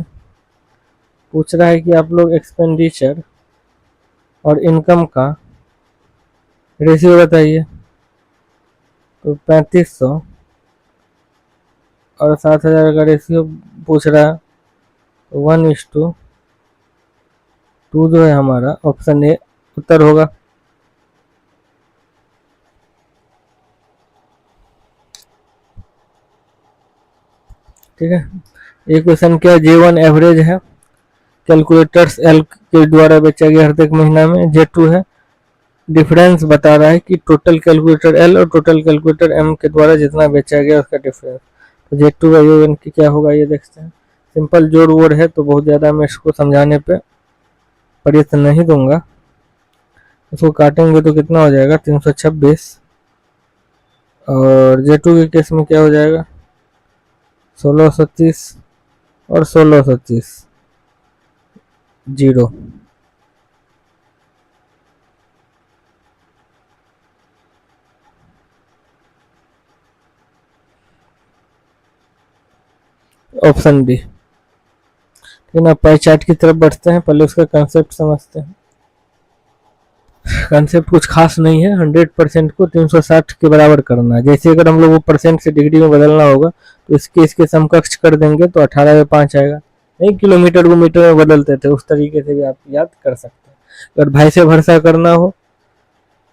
पूछ रहा है कि आप लोग एक्सपेंडिचर और इनकम का रेशियो बताइए। तो 3500 और 7000 का रेशियो पूछ रहा है, 1:2 जो है हमारा ऑप्शन ए उत्तर होगा। ठीक है, ये क्वेश्चन क्या, J1 एवरेज है, कैलकुलेटर्स एल के द्वारा बेचा गया हर एक महीना में। J2 है, डिफरेंस बता रहा है कि टोटल कैलकुलेटर एल और टोटल कैलकुलेटर एम के द्वारा जितना बेचा गया उसका डिफरेंस। तो J2 का योग क्या होगा ये देखते हैं। सिंपल जोड़ वोड़ है, तो बहुत ज़्यादा मैं इसको समझाने पे प्रयत्न नहीं दूंगा। इसको काटेंगे तो कितना हो जाएगा, 326, और J2 के केस में क्या हो जाएगा, 1630 और 1630, 0। Option B. लेकिन अब पाई चार्ट की तरफ बढ़ते हैं, पहले उसका कंसेप्ट समझते हैं। कंसेप्ट कुछ खास नहीं है, 100% को 360 के बराबर करना है। जैसे अगर हम लोग वो परसेंट से डिग्री में बदलना होगा, तो इसके समकक्ष कर देंगे तो 18 में 5 आएगा। नहीं, किलोमीटर को मीटर में बदलते थे, उस तरीके से भी आप याद कर सकते हैं। अगर भाई से भरसा करना हो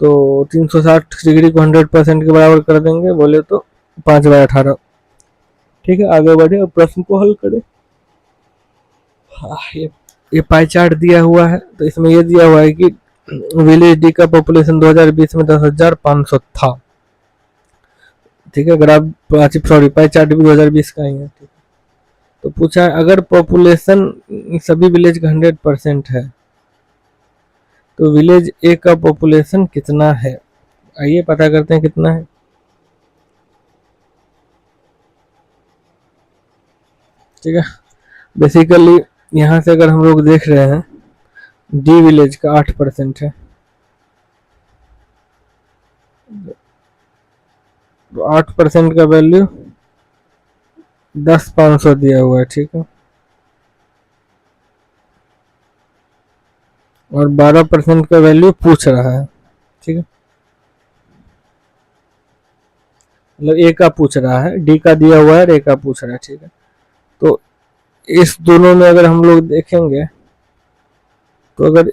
तो 360 डिग्री को 100% के बराबर कर देंगे, बोले तो 5/18। ठीक है, आगे बढ़े और प्रश्न को हल करें। ये पाई चार्ट दिया हुआ है, तो इसमें ये दिया हुआ है कि विलेज डी का पॉपुलेशन 2020 में 10,500 था। ठीक है, अगर आप सॉरी पाई चार्ट भी 2020 का ही है। ठीक है, तो पूछा है अगर पॉपुलेशन सभी विलेज का 100% है तो विलेज ए का पॉपुलेशन कितना है। आइए पता करते हैं कितना है। ठीक है, बेसिकली यहाँ से अगर हम लोग देख रहे हैं, डी विलेज का 8% है, तो 8% का वैल्यू 10,500 दिया हुआ है, ठीक है। और 12% का वैल्यू पूछ रहा है, ठीक है। मतलब ए का पूछ रहा है, डी का दिया हुआ है, ए का पूछ रहा है, ठीक है। तो इस दोनों में अगर हम लोग देखेंगे तो अगर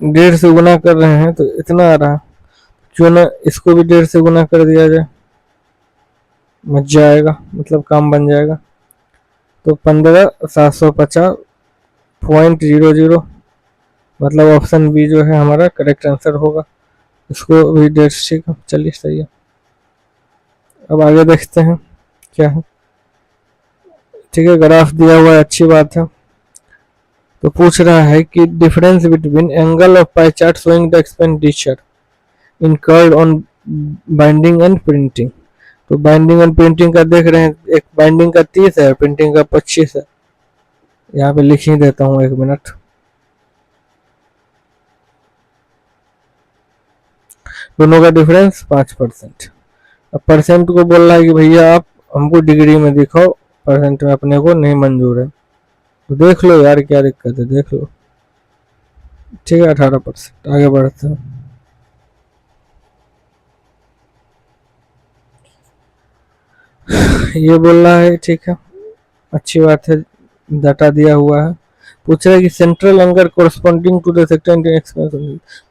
1.5 से गुना कर रहे हैं तो इतना आ रहा, क्यों ना इसको भी 1.5 से गुना कर दिया जाए, मजा आएगा, मतलब काम बन जाएगा। तो 15,750.00, मतलब ऑप्शन बी जो है हमारा करेक्ट आंसर होगा। इसको भी 1.5, ठीक है, चलिए सही है। अब आगे देखते हैं क्या है, ठीक है। ग्राफ दिया हुआ है, अच्छी बात है। तो पूछ रहा है कि difference between angle of pie chart showing the expenditure incurred on binding and printing. तो बाइंडिंग एंड प्रिंटिंग का देख रहे हैं, एक बाइंडिंग का 30 है, प्रिंटिंग का 25 है। यहाँ पे लिख ही देता हूँ, 1 मिनट। दोनों का डिफरेंस 5%। अब परसेंट को बोल रहा है कि भैया आप हमको डिग्री में दिखाओ, परसेंट में अपने को नहीं मंजूर है। तो देख लो यार क्या दिक्कत है, देख लो, ठीक है। 18%। आगे बढ़ते हैं। ये बोल रहा है, ठीक है, अच्छी बात है, डाटा दिया हुआ है। पूछ रहा है कि central angle corresponding to the sector expense.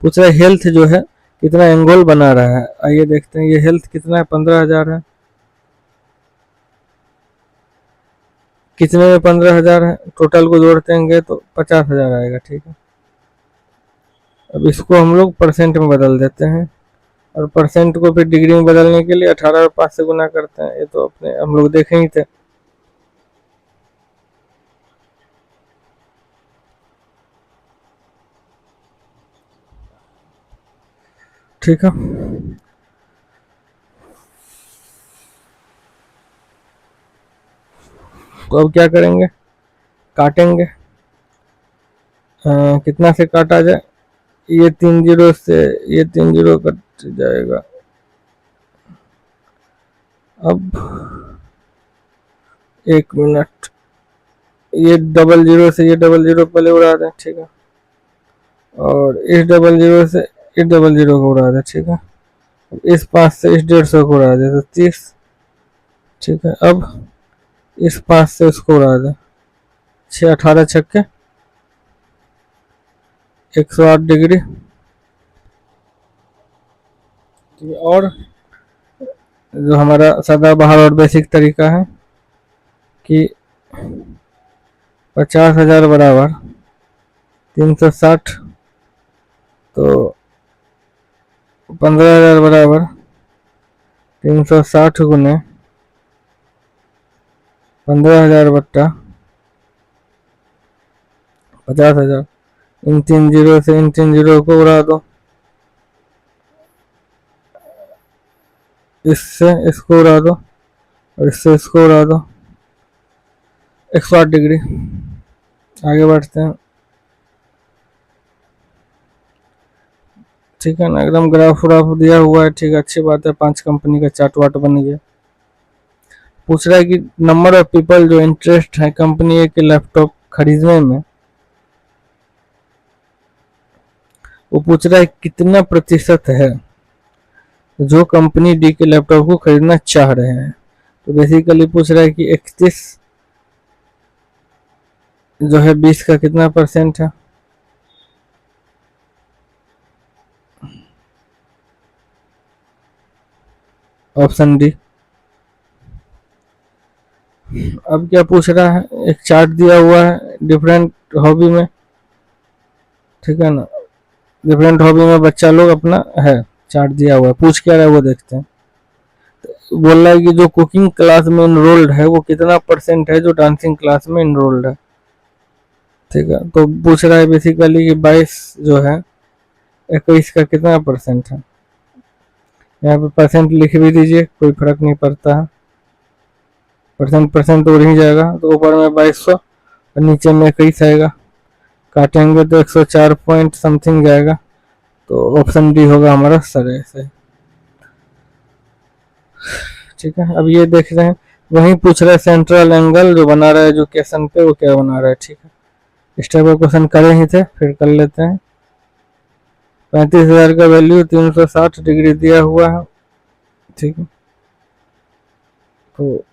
पूछ रहा है हेल्थ जो है कितना एंगल बना रहा है। आइए देखते हैं, ये हेल्थ कितना है, 15,000 है। कितने में 15,000 है, टोटल को जोड़ते हैं तो 50,000 आएगा, ठीक है। अब इसको हम लोग परसेंट में बदल देते हैं, और परसेंट को फिर डिग्री में बदलने के लिए 18 और 5 से गुना करते हैं। ये तो अपने हम लोग देखे ही थे। ठीक है, तो अब क्या करेंगे, काटेंगे। कितना से काटा जाए, ये 3 जीरो से ये 3 जीरो कट जाएगा। अब 1 मिनट, ये डबल जीरो से ये डबल जीरो पहले उड़ा दें, ठीक है। और इस डबल जीरो से इस डबल जीरो को उड़ा दें, ठीक है। इस 5 से इस 150 को उड़ा दें तो 30, ठीक है। अब इस 5 से इसको उड़ा दें, 6 18 छक्के 108 डिग्री, ठीक है। और जो हमारा सदाबहार और बेसिक तरीका है कि 50,000 बराबर 360, तो 15,000 बराबर 360 गुने 15,000 बट्टा 50,000। इन 3 जीरो से इन 3 जीरो को उड़ा दो, इससे इसको उड़ा दो और इससे इसको उड़ा दो, 108 डिग्री। आगे बढ़ते हैं, ठीक है ना, एकदम ग्राफ व्राफ दिया हुआ है, ठीक है, अच्छी बात है। 5 कंपनी का चार्ट वाट बन गया। पूछ रहा है कि नंबर ऑफ पीपल जो इंटरेस्ट है कंपनी ए के लैपटॉप खरीदने में, वो पूछ रहा है कितना प्रतिशत है जो कंपनी डी के लैपटॉप को खरीदना चाह रहे हैं। तो बेसिकली पूछ रहा है कि 31 जो है 20 का कितना परसेंट है। Option D. अब क्या पूछ रहा है, एक चार्ट दिया हुआ है डिफरेंट हॉबी में, ठीक है ना। डिफरेंट हॉबी में बच्चा लोग अपना है, चार्ट दिया हुआ है, पूछ क्या रहा है वो देखते हैं। तो बोल रहा है कि जो कुकिंग क्लास में इनरोल्ड है वो कितना परसेंट है जो डांसिंग क्लास में इनरोल्ड है, ठीक है। तो पूछ रहा है बेसिकली कि 22 जो है 21 का कितना परसेंट है। यहाँ पे परसेंट लिख भी दीजिए, कोई फर्क नहीं पड़ता है, परसेंट परसेंट तो उड़ ही जाएगा। तो ऊपर में 2200 और नीचे में 21 आएगा, काटेंगे तो 104 पॉइंट समथिंग जाएगा। तो ऑप्शन डी होगा हमारा सही। ठीक है। अब ये देख रहे हैं, वहीं पूछ रहा है सेंट्रल एंगल जो बना रहा है एजुकेशन पे वो क्या बना रहा है। ठीक है, इस टाइप का क्वेश्चन करे ही थे, फिर कर लेते हैं। 35,000 का वैल्यू 360 डिग्री दिया हुआ है। ठीक है, तो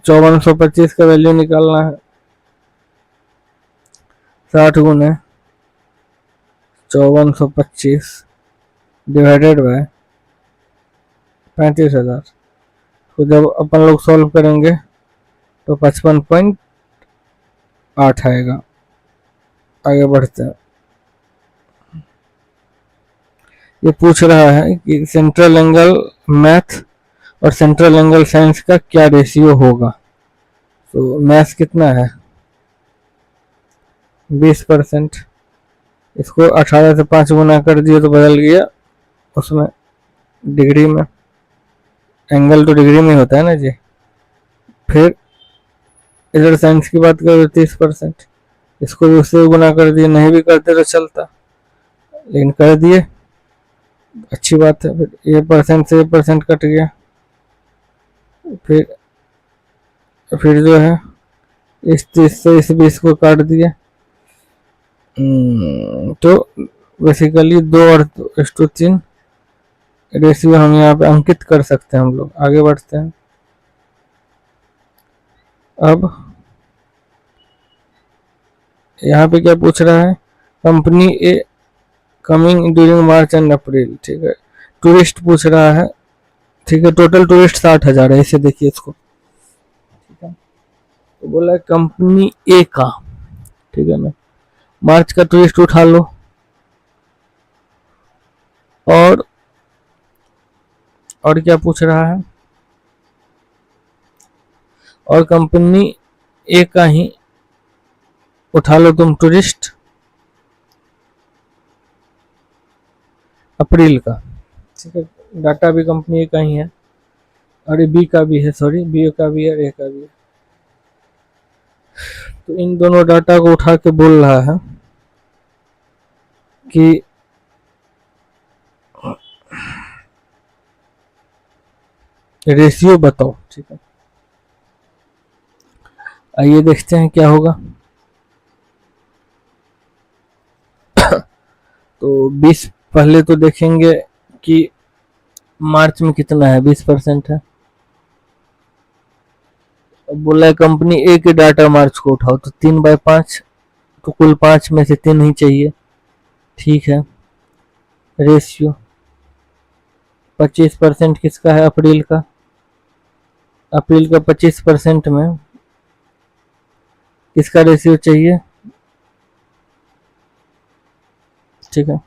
5425 का वैल्यू निकालना है। 60 गुने 5425 डिवाइडेड बाय 35,000। तो जब अपन लोग सॉल्व करेंगे तो 55.8 आएगा। आगे बढ़ते हैं। ये पूछ रहा है कि सेंट्रल एंगल मैथ और सेंट्रल एंगल साइंस का क्या रेशियो होगा। तो मैथ कितना है 20%, इसको 18 से 5 गुना कर दिए तो बदल गया उसमें डिग्री में, एंगल तो डिग्री में होता है ना जी। फिर इधर साइंस की बात करें 30%, इसको भी उससे गुना कर दिए, नहीं भी करते तो चलता, लेकिन कर दिए, अच्छी बात है। फिर ये परसेंट से ये परसेंट कट गया, फिर जो है इस 30 से इस 20 को काट दिए। तो बेसिकली 2:3 रेशियो हम यहाँ पे अंकित कर सकते हैं हम लोग। आगे बढ़ते हैं। अब यहाँ पे क्या पूछ रहा है, company A coming during March and April. ठीक है, टूरिस्ट पूछ रहा है। ठीक है, टोटल टूरिस्ट 60,000 है, इसे देखिए इसको। ठीक है, तो बोला है कंपनी ए का, ठीक है ना, मार्च का टूरिस्ट उठा लो और क्या पूछ रहा है, और कंपनी ए का ही उठा लो तुम टूरिस्ट अप्रैल का। ठीक है, डाटा भी कंपनी ए का ही है, और बी का भी है, सॉरी बी का भी है, ए का भी है। तो इन दोनों डाटा को उठा के बोल रहा है कि रेशियो बताओ। ठीक है, आइए देखते हैं क्या होगा। तो 20 पहले तो देखेंगे कि मार्च में कितना है, 20% है। अब बोला है कंपनी ए के डाटा मार्च को उठाओ, तो 3/5, तो कुल 5 में से 3 ही चाहिए। ठीक है, रेशियो 25% किसका है, अप्रैल का। अप्रैल का 25% में किसका रेशियो चाहिए। ठीक है,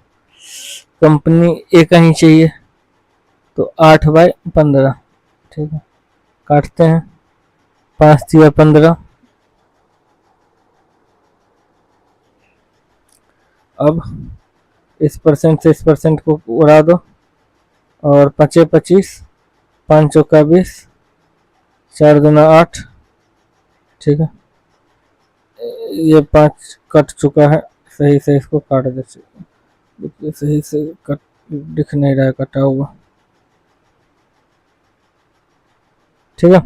कंपनी ए का ही चाहिए, तो 8/15। ठीक है, काटते हैं, 5×3=15। अब इस परसेंट से इस परसेंट को उड़ा दो, और 5×25, 5×4=20, 4×2=8। ठीक है, ये 5 कट चुका है, सही से इसको काट देते, देखिए सही से कट दिख नहीं रहा है कटा हुआ। ठीक है,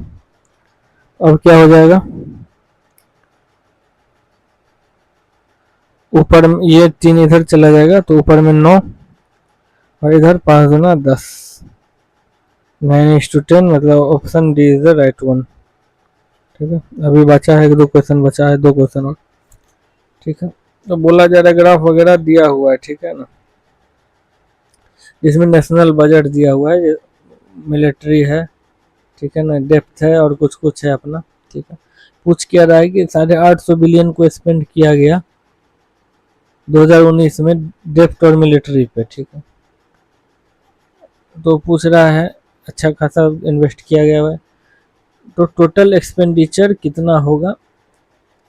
अब क्या हो जाएगा, ऊपर में ये 3 इधर चला जाएगा, तो ऊपर में 9 और इधर 5×10, 9:10, मतलब option D is the right one. ठीक है, अभी बचा है 2 क्वेश्चन बचा है, 2 क्वेश्चन और। ठीक है, तो बोला जा रहा है ग्राफ वगैरह दिया हुआ है। ठीक है ना, इसमें नेशनल बजट दिया हुआ है, मिलिट्री है, ठीक है ना, डेप्थ है और कुछ कुछ है अपना। ठीक है, पूछ क्या रहा है कि 850 बिलियन को स्पेंड किया गया 2019 में डेप्थ और मिलिट्री पे। ठीक है, तो पूछ रहा है अच्छा खासा इन्वेस्ट किया गया है, तो टोटल एक्सपेंडिचर कितना होगा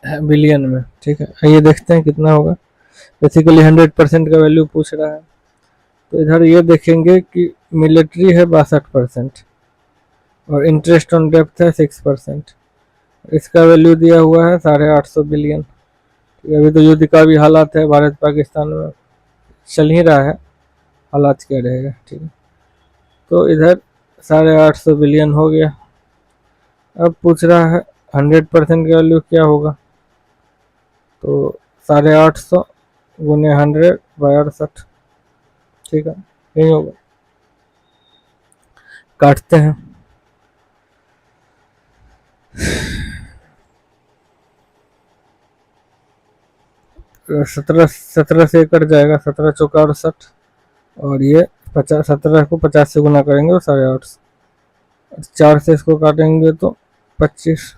बिलियन में। ठीक है, आइए देखते हैं कितना होगा। बेसिकली 100% का वैल्यू पूछ रहा है, तो इधर ये देखेंगे कि मिलिट्री है 62% और इंटरेस्ट ऑन डेप्थ है 6%। इसका वैल्यू दिया हुआ है 850 बिलियन। अभी तो युद्ध का भी हालात है भारत पाकिस्तान में, चल ही रहा है, हालात क्या रहेगा। ठीक है, तो इधर 850 बिलियन हो गया। अब पूछ रहा है 100% की वैल्यू क्या होगा, तो 850 गुने 100/68, ठीक है, यही होगा। काटते हैं। 17 से कट जाएगा, 17 चौका 68, और ये 50, 17 को 50 से गुना करेंगे तो 850, 4 से इसको काटेंगे तो 25,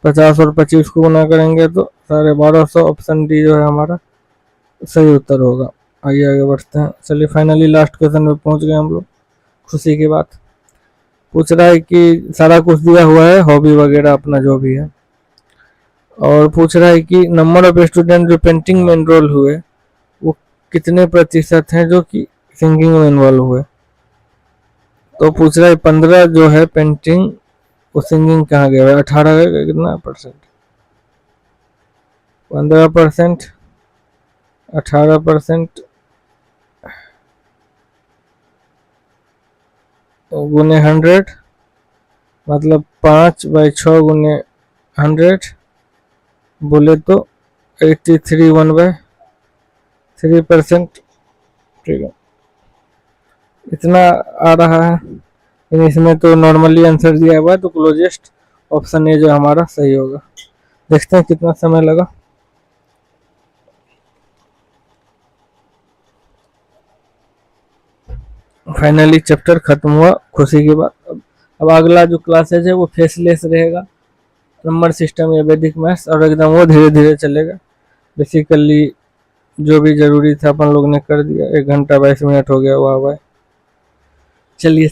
50 और 25 को गुना करेंगे तो 1250। ऑप्शन डी जो है हमारा सही उत्तर होगा। आइए आगे बढ़ते हैं। चलिए फाइनली लास्ट क्वेश्चन में पहुंच गए हम लोग। खुशी की बात, पूछ रहा है कि सारा कुछ दिया हुआ है, हॉबी वगैरह अपना जो भी है, और पूछ रहा है कि नंबर ऑफ स्टूडेंट जो पेंटिंग में एनरोल हुए वो कितने प्रतिशत हैं जो कि सिंगिंग में इन्वॉल्व हुए। तो पूछ रहा है 15 जो है पेंटिंग, वो सिंगिंग कहाँ गया, 18 का कितना परसेंट, 15%, 18% गुने 100, मतलब 5/6 गुने 100 बोले तो 83 1/3%, ठीक है, इतना आ रहा है। लेकिन इसमें तो नॉर्मली आंसर दिया हुआ है, तो क्लोजेस्ट ऑप्शन ए जो हमारा सही होगा। देखते हैं कितना समय लगा। फाइनली चैप्टर खत्म हुआ, खुशी की बात। अब अगला जो क्लासेज है वो फेसलेस रहेगा, नंबर सिस्टम या वैदिक मैथ्स, और एकदम वो धीरे धीरे चलेगा। बेसिकली जो भी जरूरी था अपन लोग ने कर दिया। 1 घंटा 22 मिनट हो गया, वाह वाह। चलिए।